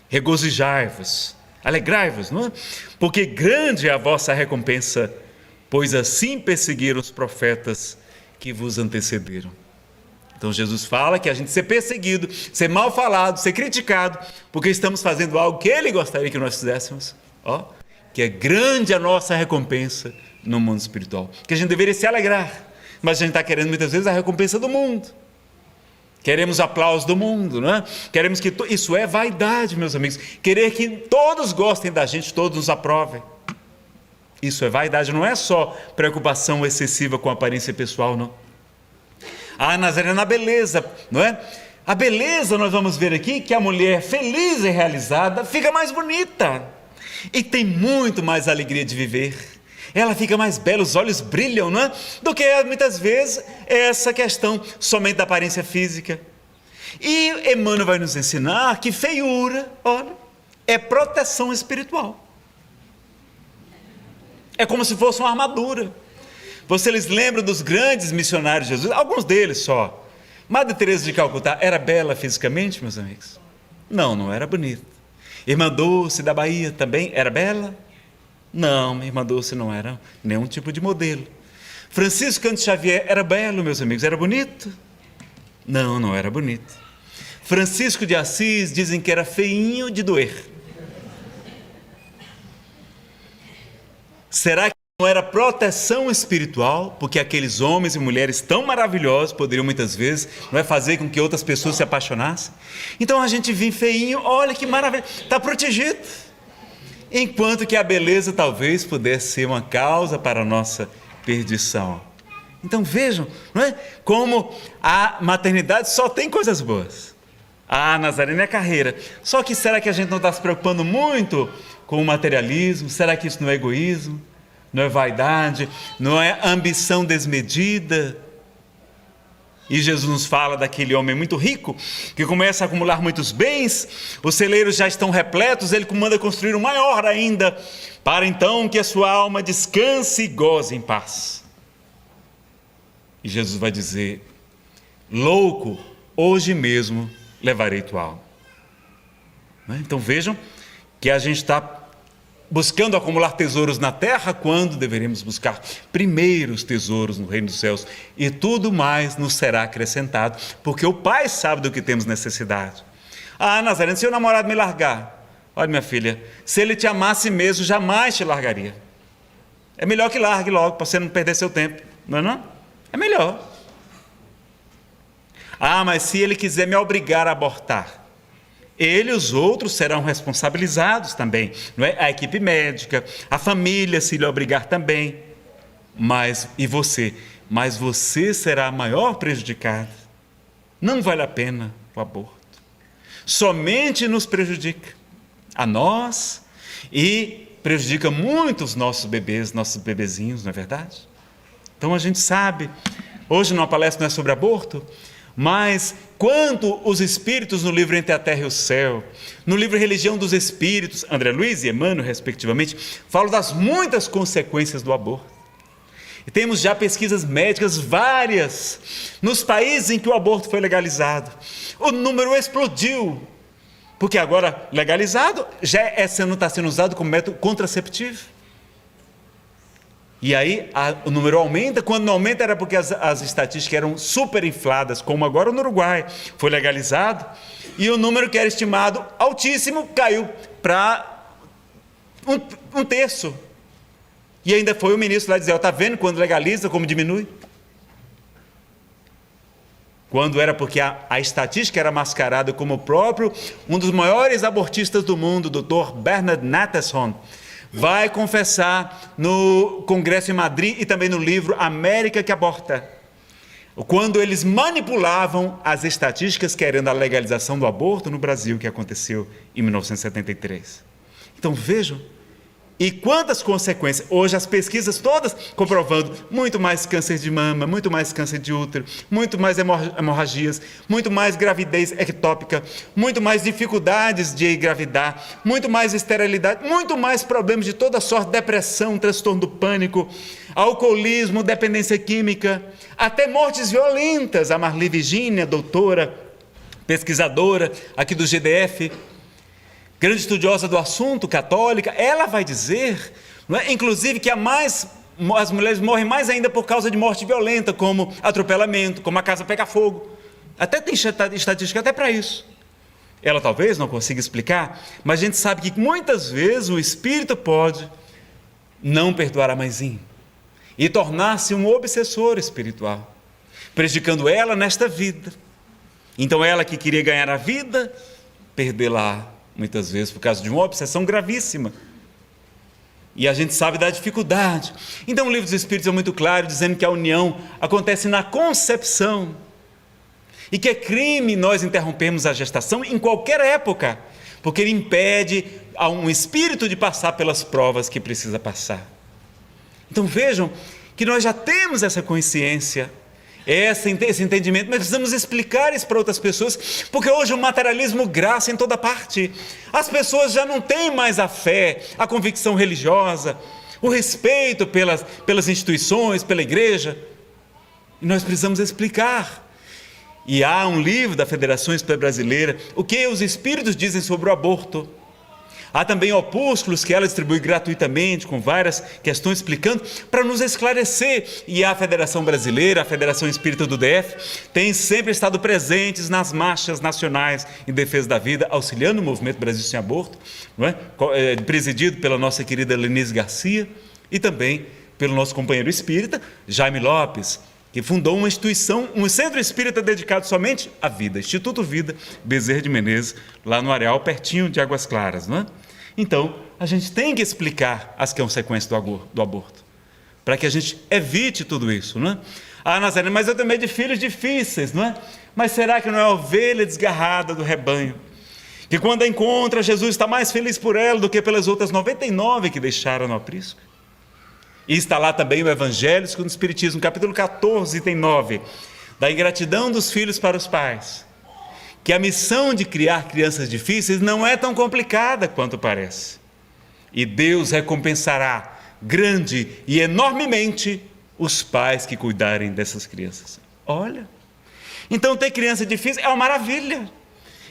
Regozijai-vos, alegrai-vos, porque grande é a vossa recompensa, pois assim perseguiram os profetas que vos antecederam. Então Jesus fala que a gente ser perseguido, ser mal falado, ser criticado, porque estamos fazendo algo que ele gostaria que nós fizéssemos, que é grande a nossa recompensa no mundo espiritual, que a gente deveria se alegrar, mas a gente está querendo muitas vezes a recompensa do mundo. Queremos aplauso do mundo, Queremos que isso é vaidade, meus amigos. Querer que todos gostem da gente, todos nos aprovem. Isso é vaidade, não é só preocupação excessiva com a aparência pessoal, não. Nazareno, a beleza, A beleza, nós vamos ver aqui que a mulher feliz e realizada fica mais bonita e tem muito mais alegria de viver. Ela fica mais bela, os olhos brilham, do que muitas vezes essa questão somente da aparência física. E Emmanuel vai nos ensinar que feiura, é proteção espiritual. É como se fosse uma armadura. Vocês lembram dos grandes missionários de Jesus? Alguns deles só. Madre Teresa de Calcutá era bela fisicamente, meus amigos? Não, não era bonita. Irmã Dulce da Bahia também era bela? Não, Irmã Dulce não era nenhum tipo de modelo. Francisco Cândido Xavier era belo, meus amigos, era bonito? Não, não era bonito. Francisco de Assis dizem que era feinho de doer. Será que não era proteção espiritual, porque aqueles homens e mulheres tão maravilhosos poderiam muitas vezes fazer com que outras pessoas se apaixonassem? Então a gente vê feinho, olha que maravilha, está protegido. Enquanto que a beleza talvez pudesse ser uma causa para a nossa perdição. Então vejam, como a maternidade só tem coisas boas. Nazareno é a carreira. Só que será que a gente não está se preocupando muito com o materialismo? Será que isso não é egoísmo? Não é vaidade? Não é ambição desmedida? E Jesus nos fala daquele homem muito rico, que começa a acumular muitos bens, os celeiros já estão repletos, ele manda construir um maior ainda, para então que a sua alma descanse e goze em paz. E Jesus vai dizer: louco, hoje mesmo levarei tua alma. Não é? Então vejam que a gente está buscando acumular tesouros na terra, quando deveremos buscar primeiro os tesouros no reino dos céus, e tudo mais nos será acrescentado, porque o Pai sabe do que temos necessidade. Ah, Nazareno, se o namorado me largar, olha, minha filha, se ele te amasse mesmo, jamais te largaria. É melhor que largue logo, para você não perder seu tempo, não é não? É melhor. Ah, mas se ele quiser me obrigar a abortar, ele e os outros serão responsabilizados também, não é? A equipe médica, a família, se lhe obrigar também. Mas, e você? Mas você será a maior prejudicada. Não vale a pena o aborto. Somente nos prejudica a nós e prejudica muito os nossos bebês, nossos bebezinhos, não é verdade? Então a gente sabe, hoje numa palestra não é sobre aborto, mas quanto os espíritos no livro Entre a Terra e o Céu, no livro Religião dos Espíritos, André Luiz e Emmanuel, respectivamente, falam das muitas consequências do aborto. E temos já pesquisas médicas várias nos países em que o aborto foi legalizado. O número explodiu, porque agora legalizado já está sendo usado como método contraceptivo. E aí o número aumenta. Quando não aumenta era porque as estatísticas eram super infladas, como agora no Uruguai foi legalizado, e o número que era estimado altíssimo caiu para um terço. E ainda foi o ministro lá dizer: está vendo quando legaliza como diminui? Quando era porque a estatística era mascarada como o próprio, um dos maiores abortistas do mundo, o Dr. Bernard Natterson, vai confessar no Congresso em Madrid e também no livro América que Aborta, quando eles manipulavam as estatísticas querendo a legalização do aborto no Brasil, que aconteceu em 1973. Então vejam, e quantas consequências, hoje as pesquisas todas comprovando muito mais câncer de mama, muito mais câncer de útero, muito mais hemorragias, muito mais gravidez ectópica, muito mais dificuldades de engravidar, muito mais esterilidade, muito mais problemas de toda sorte, depressão, transtorno do pânico, alcoolismo, dependência química, até mortes violentas. A Marli Virginia, doutora, pesquisadora aqui do GDF, grande estudiosa do assunto, católica, ela vai dizer, não é, inclusive, que as mulheres morrem mais ainda por causa de morte violenta, como atropelamento, como a casa pegar fogo. Até tem estatística até para isso. Ela talvez não consiga explicar, mas a gente sabe que muitas vezes o espírito pode não perdoar a mãezinha e tornar-se um obsessor espiritual, prejudicando ela nesta vida. Então ela que queria ganhar a vida, perdê-la muitas vezes por causa de uma obsessão gravíssima. E a gente sabe da dificuldade. Então o livro dos Espíritos é muito claro, dizendo que a união acontece na concepção e que é crime nós interrompermos a gestação em qualquer época, porque ele impede a um espírito de passar pelas provas que precisa passar. Então vejam que nós já temos essa consciência, esse entendimento, mas precisamos explicar isso para outras pessoas, porque hoje o materialismo graça em toda parte. As pessoas já não têm mais a fé, a convicção religiosa, o respeito pelas instituições, pela igreja, e nós precisamos explicar. E há um livro da Federação Espírita Brasileira, o que os espíritos dizem sobre o aborto. Há também opúsculos que ela distribui gratuitamente, com várias questões explicando, para nos esclarecer. E a Federação Brasileira, a Federação Espírita do DF, tem sempre estado presentes nas marchas nacionais em defesa da vida, auxiliando o movimento Brasil Sem Aborto, não é? Presidido pela nossa querida Lenise Garcia e também pelo nosso companheiro espírita, Jaime Lopes, que fundou uma instituição, um centro espírita dedicado somente à vida, Instituto Vida Bezerra de Menezes, lá no Areal, pertinho de Águas Claras, não é? Então, a gente tem que explicar as consequências do aborto, para que a gente evite tudo isso, não é? Ah, Nazareno, mas eu tenho medo de filhos difíceis, não é? Mas será que não é a ovelha desgarrada do rebanho, que quando a encontra, Jesus está mais feliz por ela do que pelas outras 99 que deixaram no aprisco? E está lá também o Evangelho segundo o Espiritismo, capítulo 14, item 9, da ingratidão dos filhos para os pais, que a missão de criar crianças difíceis não é tão complicada quanto parece, e Deus recompensará grande e enormemente os pais que cuidarem dessas crianças. Olha, então ter criança difícil é uma maravilha,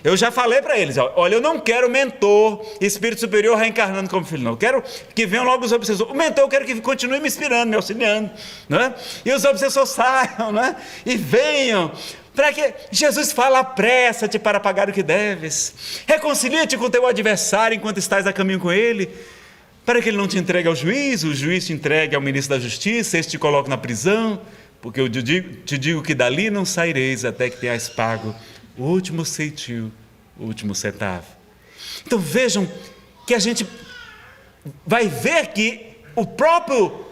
Eu já falei para eles, olha, eu não quero mentor, espírito superior reencarnando como filho, não. Eu quero que venham logo os obsessores. O mentor eu quero que continue me inspirando, me auxiliando, né? E os obsessores saiam, né? E venham, para que Jesus fala, apressa-te para pagar o que deves. Reconcilia-te com teu adversário enquanto estás a caminho com ele, para que ele não te entregue ao juiz, o juiz te entregue ao ministro da justiça, este te coloque na prisão, porque eu te digo que dali não saireis até que tenhas pago o último ceitil, o último centavo. Então vejam que a gente vai ver que o próprio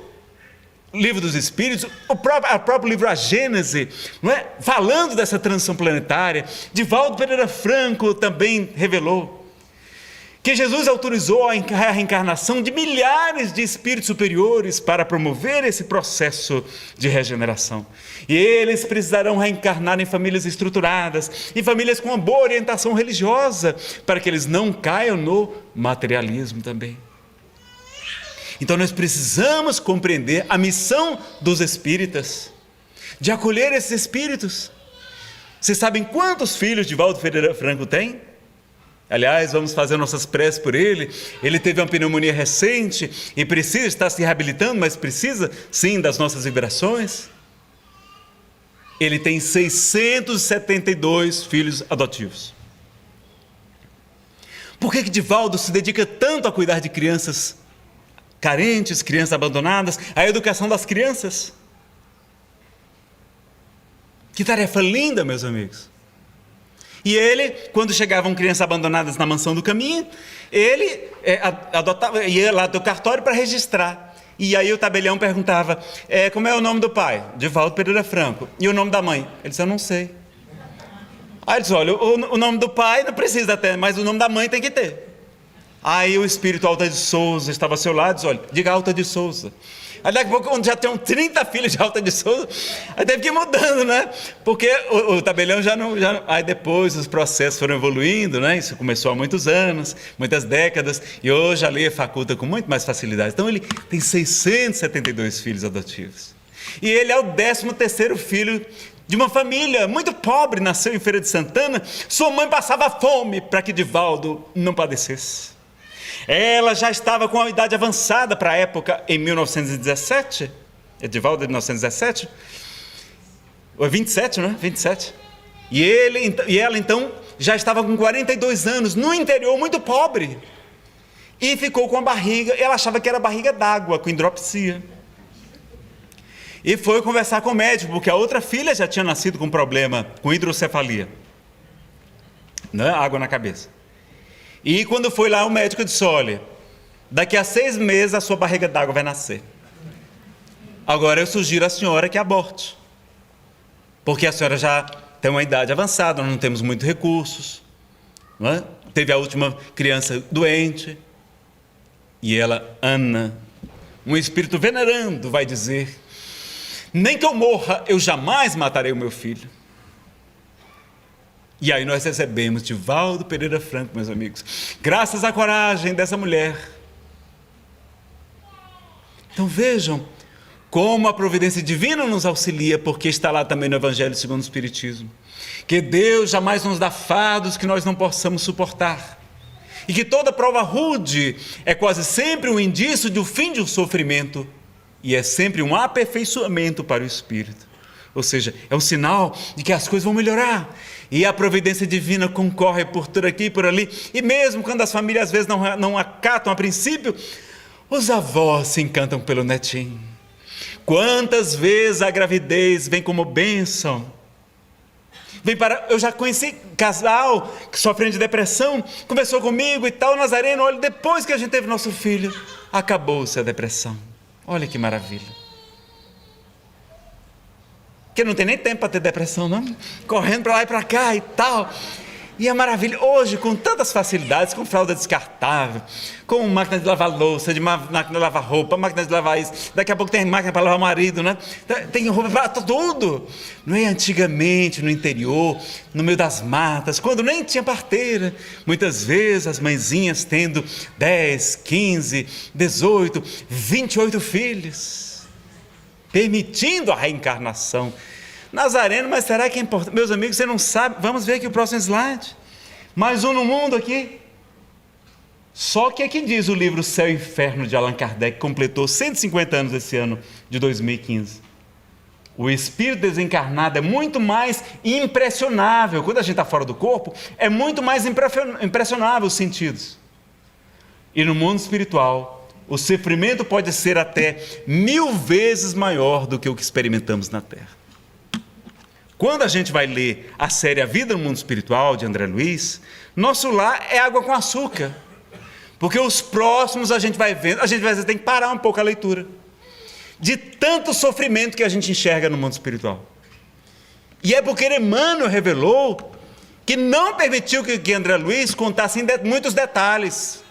livro dos Espíritos, o próprio livro A Gênese, não é? Falando dessa transição planetária, Divaldo Pereira Franco também revelou que Jesus autorizou a reencarnação de milhares de espíritos superiores para promover esse processo de regeneração. E eles precisarão reencarnar em famílias estruturadas, em famílias com uma boa orientação religiosa, para que eles não caiam no materialismo também. Então nós precisamos compreender a missão dos espíritas, de acolher esses espíritos. Vocês sabem quantos filhos Divaldo Pereira Franco tem? Aliás, vamos fazer nossas preces por ele. Ele teve uma pneumonia recente e precisa estar se reabilitando, mas precisa sim das nossas vibrações. Ele tem 672 filhos adotivos. Por que Divaldo se dedica tanto a cuidar de crianças carentes, crianças abandonadas, a educação das crianças? Que tarefa linda, meus amigos. E ele, quando chegavam crianças abandonadas na mansão do caminho, ele ia lá do cartório para registrar. E aí o tabelião perguntava, como é o nome do pai? Divaldo Pereira Franco. E o nome da mãe? Ele disse, eu não sei. Aí ele disse, olha, o nome do pai não precisa ter, mas o nome da mãe tem que ter. Aí o espírito Alta de Souza estava ao seu lado e disse, olha, diga Alta de Souza. Aí daqui a pouco, quando já tem 30 filhos de Alta de Souza, aí teve que ir mudando, né? Porque o tabelião já não... Aí depois os processos foram evoluindo, né? Isso começou há muitos anos, muitas décadas, e hoje a lei faculta com muito mais facilidade. Então ele tem 672 filhos adotivos. E ele é o 13º filho de uma família muito pobre, nasceu em Feira de Santana. Sua mãe passava fome para que Divaldo não padecesse. Ela já estava com a idade avançada para a época, em 1917, Divaldo de 1917, ou 27, né? 27. E ela então já estava com 42 anos, no interior, muito pobre, e ficou com a barriga, ela achava que era barriga d'água, com hidropsia. E foi conversar com o médico, porque a outra filha já tinha nascido com problema, com hidrocefalia, né? Água na cabeça. E quando foi lá, o médico disse, olha, daqui a 6 meses a sua barriga d'água vai nascer. Agora eu sugiro à senhora que aborte, porque a senhora já tem uma idade avançada, nós não temos muitos recursos, não é? Teve a última criança doente. E ela, Ana, um espírito venerando, vai dizer, nem que eu morra, eu jamais matarei o meu filho. E aí nós recebemos Divaldo Pereira Franco, meus amigos, graças à coragem dessa mulher. Então vejam como a providência divina nos auxilia, porque está lá também no Evangelho segundo o Espiritismo, que Deus jamais nos dá fardos que nós não possamos suportar, e que toda prova rude é quase sempre um indício do fim de um sofrimento, e é sempre um aperfeiçoamento para o espírito. Ou seja, é um sinal de que as coisas vão melhorar. E a providência divina concorre por tudo aqui e por ali. E mesmo quando as famílias às vezes não acatam a princípio, os avós se encantam pelo netinho. Quantas vezes a gravidez vem como bênção. Eu já conheci casal que sofrendo de depressão, conversou comigo e tal, Nazareno, olha, depois que a gente teve nosso filho, acabou-se a depressão. Olha que maravilha. Porque não tem nem tempo para ter depressão, não. Correndo para lá e para cá e tal. E é maravilha. Hoje, com tantas facilidades, com fralda descartável, com máquina de lavar louça, de máquina de lavar roupa, máquina de lavar isso. Daqui a pouco tem máquina para lavar o marido, né? Tem roupa para tudo. Não é? Antigamente, no interior, no meio das matas, quando nem tinha parteira, muitas vezes as mãezinhas tendo 10, 15, 18, 28 filhos, permitindo a reencarnação. Nazareno, mas será que é importante? Meus amigos, você não sabe, vamos ver aqui o próximo slide. Mais um no mundo aqui. Só que aqui diz o livro Céu e Inferno de Allan Kardec, que completou 150 anos esse ano de 2015. O espírito desencarnado é muito mais impressionável. Quando a gente está fora do corpo, é muito mais impressionável os sentidos. E no mundo espiritual, o sofrimento pode ser até 1000 vezes maior do que o que experimentamos na Terra. Quando a gente vai ler a série A Vida no Mundo Espiritual, de André Luiz, nosso lar é água com açúcar. Porque os próximos a gente vai vendo, a gente às vezes tem que parar um pouco a leitura. De tanto sofrimento que a gente enxerga no mundo espiritual. E é porque Emmanuel revelou que não permitiu que André Luiz contasse muitos detalhes.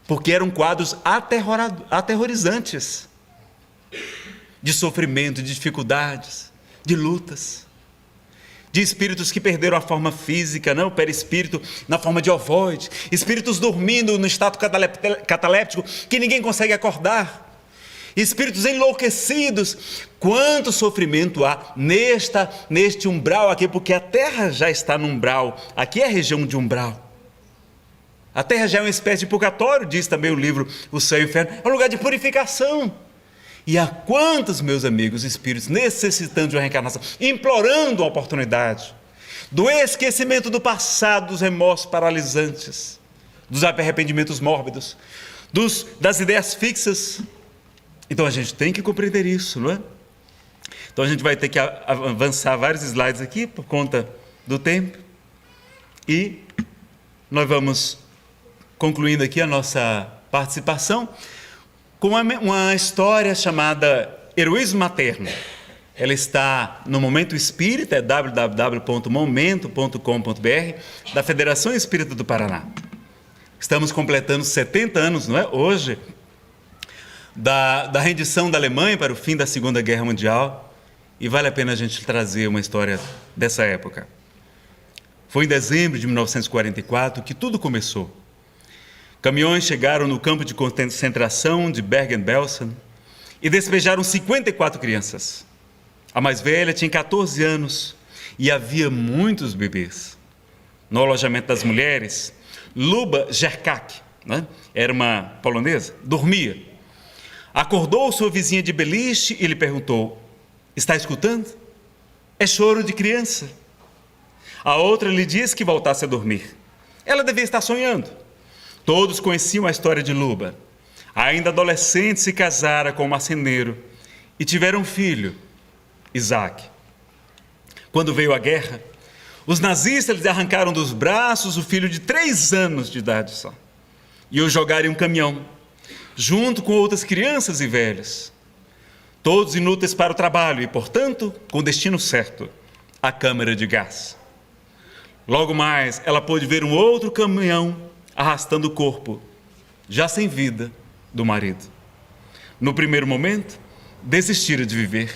Porque eram quadros aterrorizantes. De sofrimento, de dificuldades, de lutas. De espíritos que perderam a forma física, o perispírito na forma de ovoide. Espíritos dormindo no estado cataléptico que ninguém consegue acordar. Espíritos enlouquecidos. Quanto sofrimento há neste umbral aqui, porque a Terra já está no umbral. Aqui é a região de umbral. A Terra já é uma espécie de purgatório, diz também o livro O Céu e o Inferno. É um lugar de purificação. E há quantos, meus amigos, espíritos necessitando de uma reencarnação, implorando uma oportunidade, do esquecimento do passado, dos remorsos paralisantes, dos arrependimentos mórbidos, das ideias fixas. Então a gente tem que compreender isso, não é? Então a gente vai ter que avançar vários slides aqui por conta do tempo. E nós vamos concluindo aqui a nossa participação com uma história chamada Heroísmo Materno. Ela está no Momento Espírita, é www.momento.com.br, da Federação Espírita do Paraná. Estamos completando 70 anos, não é? Hoje, da rendição da Alemanha para o fim da Segunda Guerra Mundial, e vale a pena a gente trazer uma história dessa época. Foi em dezembro de 1944 que tudo começou. Caminhões chegaram no campo de concentração de Bergen-Belsen e despejaram 54 crianças. A mais velha tinha 14 anos e havia muitos bebês. No alojamento das mulheres, Luba Gerkak, era uma polonesa, dormia. Acordou sua vizinha de beliche e lhe perguntou: está escutando? É choro de criança. A outra lhe disse que voltasse a dormir. Ela devia estar sonhando. Todos conheciam a história de Luba. Ainda adolescente, se casara com um marceneiro e tiveram um filho, Isaac. Quando veio a guerra, os nazistas lhes arrancaram dos braços o filho de 3 anos de idade só e o jogaram em um caminhão, junto com outras crianças e velhos, todos inúteis para o trabalho e, portanto, com destino certo, a câmara de gás. Logo mais, ela pôde ver um outro caminhão arrastando o corpo, já sem vida, do marido. No primeiro momento, desistira de viver.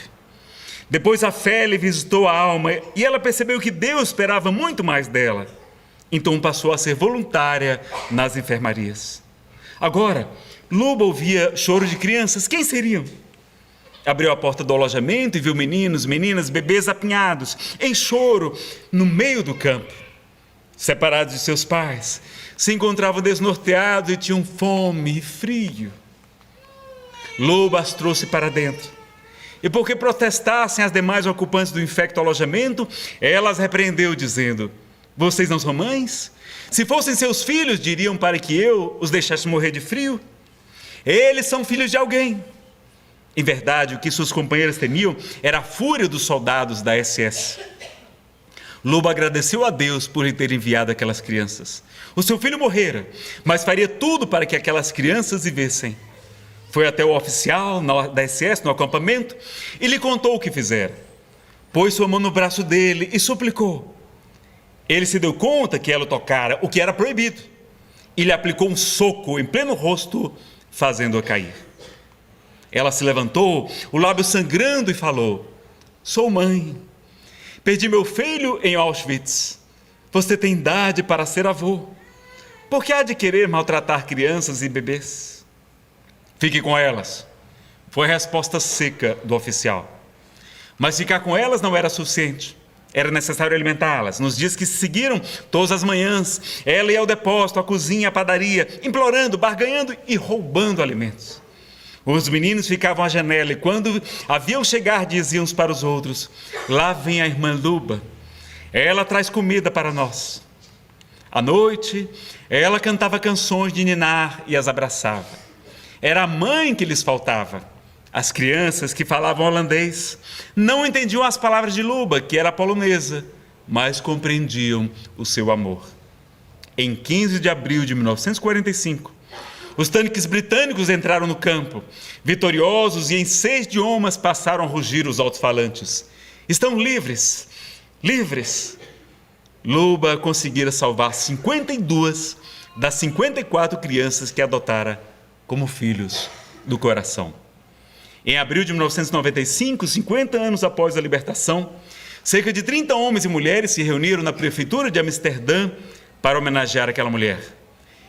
Depois a fé lhe visitou a alma e ela percebeu que Deus esperava muito mais dela. Então passou a ser voluntária nas enfermarias. Agora, Luba ouvia choro de crianças. Quem seriam? Abriu a porta do alojamento e viu meninos, meninas, bebês apinhados, em choro, no meio do campo. Separados de seus pais, se encontravam desnorteados e tinham fome e frio. Luba as trouxe para dentro. E porque protestassem as demais ocupantes do infecto alojamento, ela as repreendeu, dizendo: vocês não são mães? Se fossem seus filhos, diriam para que eu os deixasse morrer de frio? Eles são filhos de alguém. Em verdade, o que suas companheiras temiam era a fúria dos soldados da SS. Luba agradeceu a Deus por lhe ter enviado aquelas crianças. O seu filho morrera, mas faria tudo para que aquelas crianças vivessem. Foi até o oficial da SS no acampamento e lhe contou o que fizera. Pôs sua mão no braço dele e suplicou. Ele se deu conta que ela o tocara, o que era proibido, e lhe aplicou um soco em pleno rosto, fazendo-a cair. Ela se levantou, o lábio sangrando, e falou: sou mãe. Perdi meu filho em Auschwitz. Você tem idade para ser avô. Por que há de querer maltratar crianças e bebês? Fique com elas. Foi a resposta seca do oficial. Mas ficar com elas não era suficiente. era necessário alimentá-las. Nos dias que se seguiram, todas as manhãs, ela ia ao depósito, à cozinha, à padaria, implorando, barganhando e roubando alimentos. Os meninos ficavam à janela e quando a viam chegar, diziam uns para os outros: lá vem a irmã Luba, ela traz comida para nós. À noite, ela cantava canções de ninar e as abraçava. Era a mãe que lhes faltava. As crianças que falavam holandês não entendiam as palavras de Luba, que era polonesa, mas compreendiam o seu amor. Em 15 de abril de 1945, os tanques britânicos entraram no campo, vitoriosos, e em 6 idiomas passaram a rugir os alto-falantes. Estão livres, livres. Luba conseguira salvar 52 das 54 crianças que adotara como filhos do coração. Em abril de 1995, 50 anos após a libertação, cerca de 30 homens e mulheres se reuniram na prefeitura de Amsterdã para homenagear aquela mulher.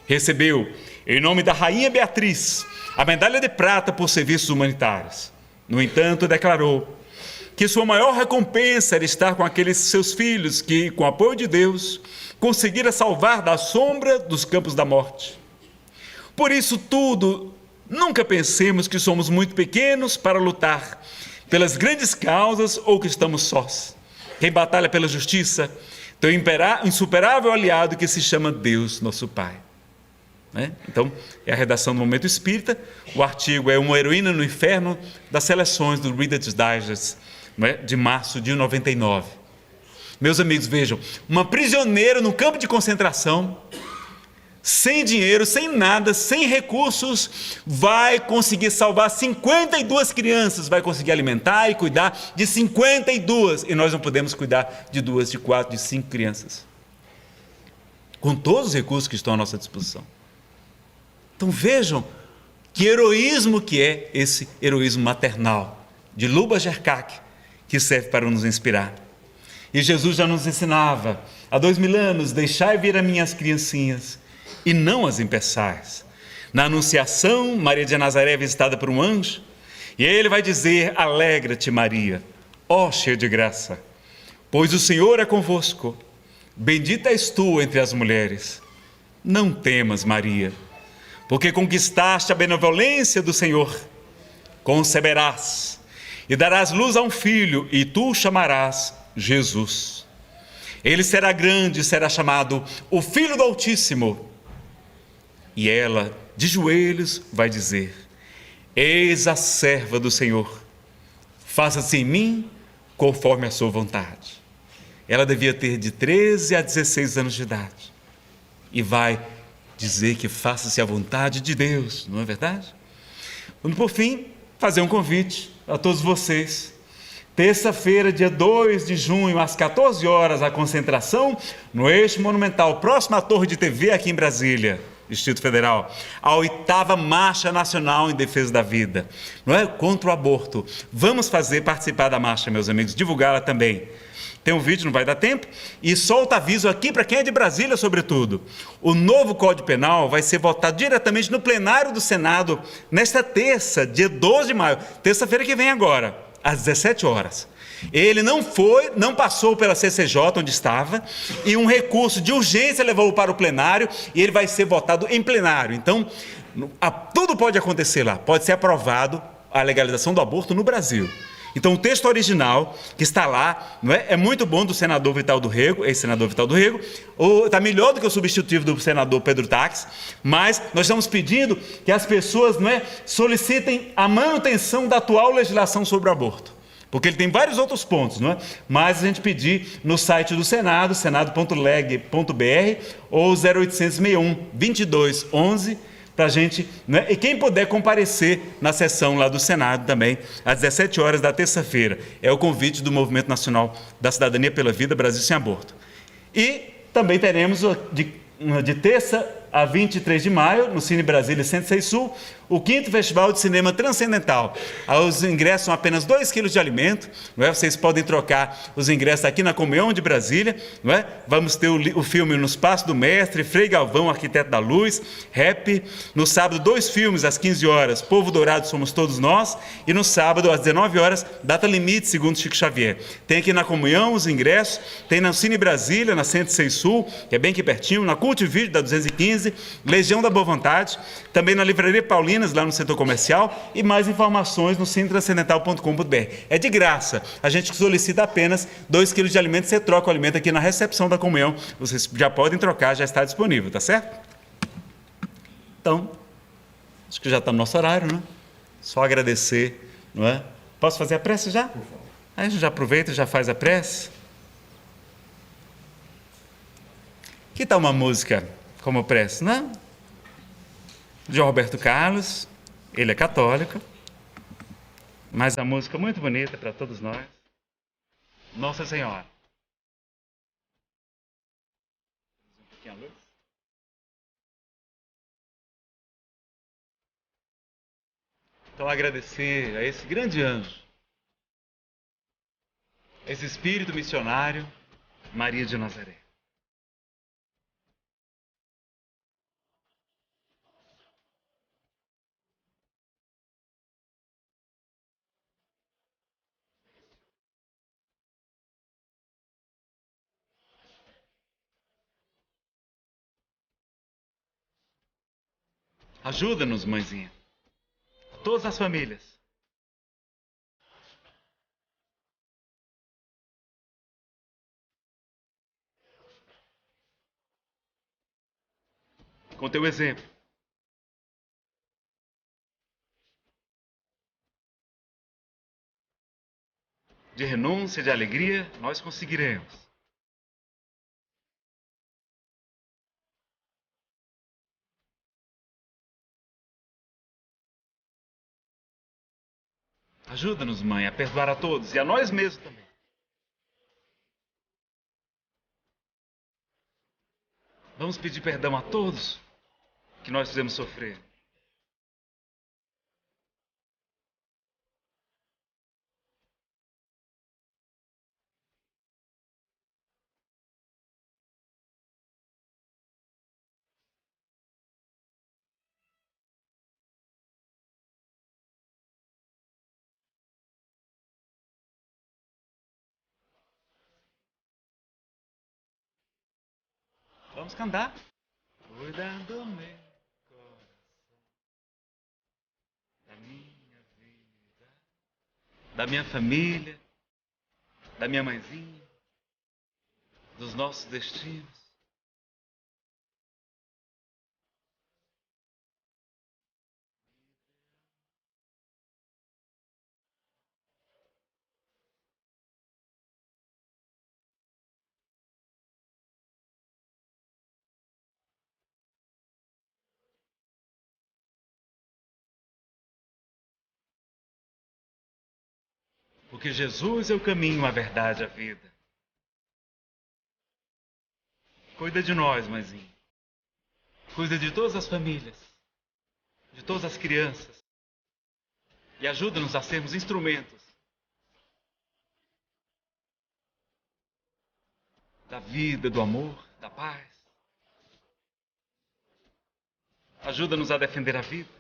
Recebeu, em nome da Rainha Beatriz, a medalha de prata por serviços humanitários. No entanto, declarou que sua maior recompensa era estar com aqueles seus filhos que, com o apoio de Deus, conseguira salvar da sombra dos campos da morte. Por isso tudo, nunca pensemos que somos muito pequenos para lutar pelas grandes causas ou que estamos sós. Quem batalha pela justiça tem um insuperável aliado que se chama Deus, nosso Pai. Então, é a redação do Momento Espírita. O artigo é Uma Heroína no Inferno, das seleções do Reader's Digest, de março de 99. Meus amigos, vejam, uma prisioneira no campo de concentração, sem dinheiro, sem nada, sem recursos, vai conseguir salvar 52 crianças, vai conseguir alimentar e cuidar de 52, e nós não podemos cuidar de 2, de 4, de 5 crianças, com todos os recursos que estão à nossa disposição. Então vejam que heroísmo que é esse heroísmo maternal de Luba Jerkák, que serve para nos inspirar. E Jesus já nos ensinava há 2000 anos: deixai vir a minhas criancinhas e não as impeçais. Na Anunciação, Maria de Nazaré é visitada por um anjo e ele vai dizer: alegra-te, Maria, ó cheia de graça, pois o Senhor é convosco, bendita és tu entre as mulheres. Não temas, Maria, porque conquistaste a benevolência do Senhor. Conceberás e darás luz a um filho, e tu o chamarás Jesus. Ele será grande e será chamado o Filho do Altíssimo. E ela, de joelhos, vai dizer: eis a serva do Senhor, faça-se em mim conforme a sua vontade. Ela devia ter de 13 a 16 anos de idade. E vai dizer que faça-se a vontade de Deus, não é verdade? Vamos, por fim, fazer um convite a todos vocês. Terça-feira, dia 2 de junho, às 14 horas, a concentração no Eixo Monumental, próximo à Torre de TV aqui em Brasília, Distrito Federal, a 8ª Marcha Nacional em Defesa da Vida, não é? Contra o aborto. Vamos participar da marcha, meus amigos, divulgá-la também. Tem um vídeo, não vai dar tempo, e solta aviso aqui para quem é de Brasília, sobretudo. O novo Código Penal vai ser votado diretamente no plenário do Senado nesta terça, dia 12 de maio, terça-feira que vem agora, às 17 horas. Ele não passou pela CCJ, onde estava, e um recurso de urgência levou-o para o plenário, e ele vai ser votado em plenário. Então, tudo pode acontecer lá, pode ser aprovado a legalização do aborto no Brasil. Então, o texto original, que está lá, não é muito bom, do senador Vital do Rego, ex-senador Vital do Rego, está melhor do que o substitutivo do senador Pedro Táxi, mas nós estamos pedindo que as pessoas solicitem a manutenção da atual legislação sobre o aborto, porque ele tem vários outros pontos, mas a gente pedir no site do Senado, senado.leg.br ou 0861 2211, para a gente, e quem puder comparecer na sessão lá do Senado também, às 17 horas da terça-feira. É o convite do Movimento Nacional da Cidadania pela Vida, Brasil Sem Aborto. E também teremos de terça a 23 de maio, no Cine Brasília 106 Sul, o 5º Festival de Cinema Transcendental. Os ingressos são apenas 2 quilos de alimento, não é? Vocês podem trocar os ingressos aqui na Comunhão de Brasília, não é? Vamos ter o filme Nos Passos do Mestre, Frei Galvão, Arquiteto da Luz, Rap. No sábado, 2 filmes às 15 horas, Povo Dourado Somos Todos Nós, e no sábado, às 19 horas, Data Limite, segundo Chico Xavier. Tem aqui na Comunhão os ingressos, tem na Cine Brasília, na 106 Sul, que é bem aqui pertinho, na Cult Vídeo, da 215, Legião da Boa Vontade, também na Livraria Paulinas, lá no setor comercial, e mais informações no cinetranscendental.com.br. É de graça, a gente solicita apenas 2 quilos de alimento, você troca o alimento aqui na recepção da Comunhão, vocês já podem trocar, já está disponível, tá certo? Então, acho que já está no nosso horário, né? Só agradecer, não é? Posso fazer a prece já? Aí a gente já aproveita e já faz a prece. Que tal uma música como prece, né? De Roberto Carlos, ele é católico, mas a música muito bonita para todos nós. Nossa Senhora. Um pouquinho a luz. Então, agradecer a esse grande anjo, esse espírito missionário, Maria de Nazaré. Ajuda-nos, mãezinha. Todas as famílias. Com teu exemplo. De renúncia, de alegria, nós conseguiremos. Ajuda-nos, mãe, a perdoar a todos e a nós mesmos também. Vamos pedir perdão a todos que nós fizemos sofrer. Vamos cantar. Cuida do meu coração, da minha vida, da minha família, da minha mãezinha, dos nossos destinos. Porque Jesus é o caminho, a verdade, a vida. Cuida de nós, mãezinha. Cuida de todas as famílias, de todas as crianças. E ajuda-nos a sermos instrumentos da vida, do amor, da paz. Ajuda-nos a defender a vida.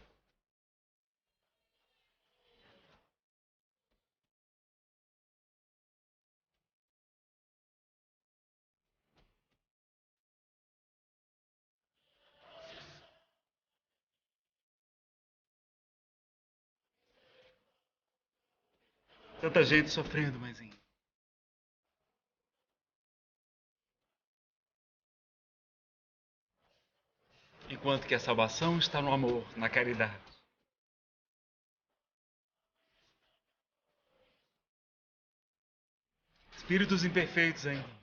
Tanta gente sofrendo, mãezinha. Enquanto que a salvação está no amor, na caridade. Espíritos imperfeitos ainda.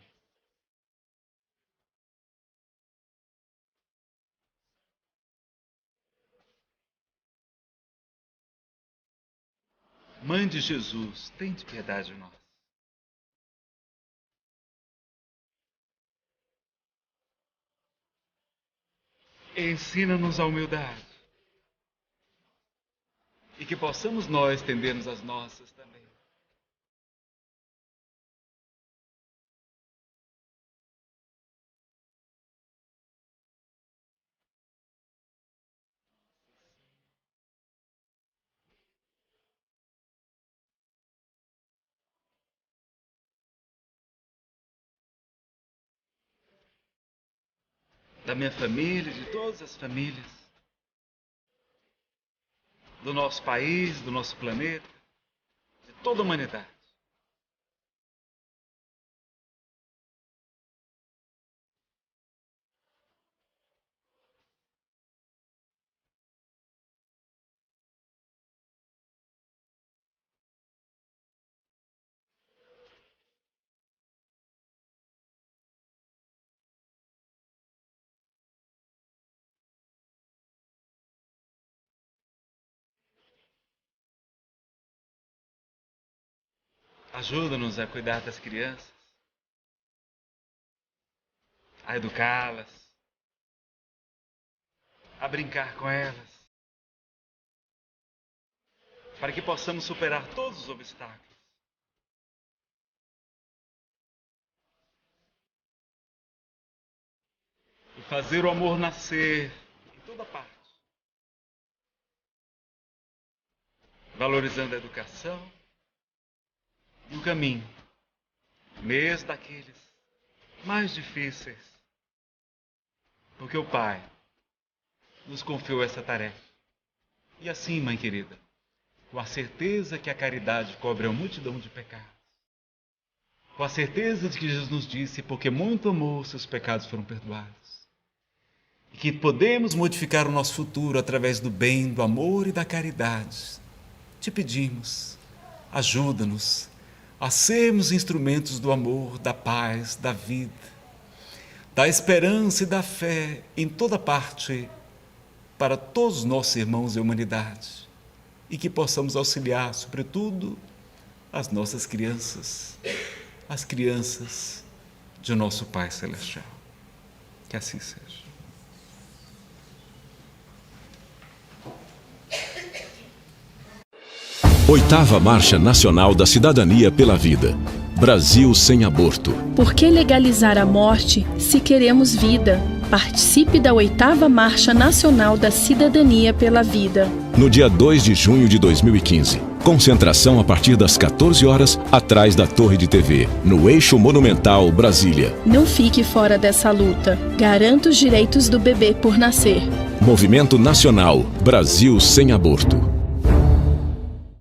Mãe de Jesus, tende piedade de nós. ensina-nos a humildade. E que possamos nós estendermos as nossas também. Da minha família, de todas as famílias, do nosso país, do nosso planeta, de toda a humanidade. Ajuda-nos a cuidar das crianças, a educá-las, a brincar com elas, para que possamos superar todos os obstáculos. E fazer o amor nascer em toda parte, valorizando a educação e o caminho, mesmo daqueles mais difíceis, porque o Pai nos confiou essa tarefa. E assim, mãe querida, com a certeza que a caridade cobre a multidão de pecados, com a certeza de que Jesus nos disse, porque muito amou, seus pecados foram perdoados, e que podemos modificar o nosso futuro através do bem, do amor e da caridade, te pedimos, ajuda-nos a sermos instrumentos do amor, da paz, da vida, da esperança e da fé em toda parte para todos os nossos irmãos e humanidade, e que possamos auxiliar, sobretudo, as nossas crianças, as crianças de nosso Pai Celestial. Que assim seja. Oitava Marcha Nacional da Cidadania pela Vida. Brasil sem aborto. Por que legalizar a morte se queremos vida? Participe da 8ª Marcha Nacional da Cidadania pela Vida. No dia 2 de junho de 2015. Concentração a partir das 14 horas, atrás da Torre de TV, no Eixo Monumental, Brasília. Não fique fora dessa luta. Garanta os direitos do bebê por nascer. Movimento Nacional Brasil sem aborto.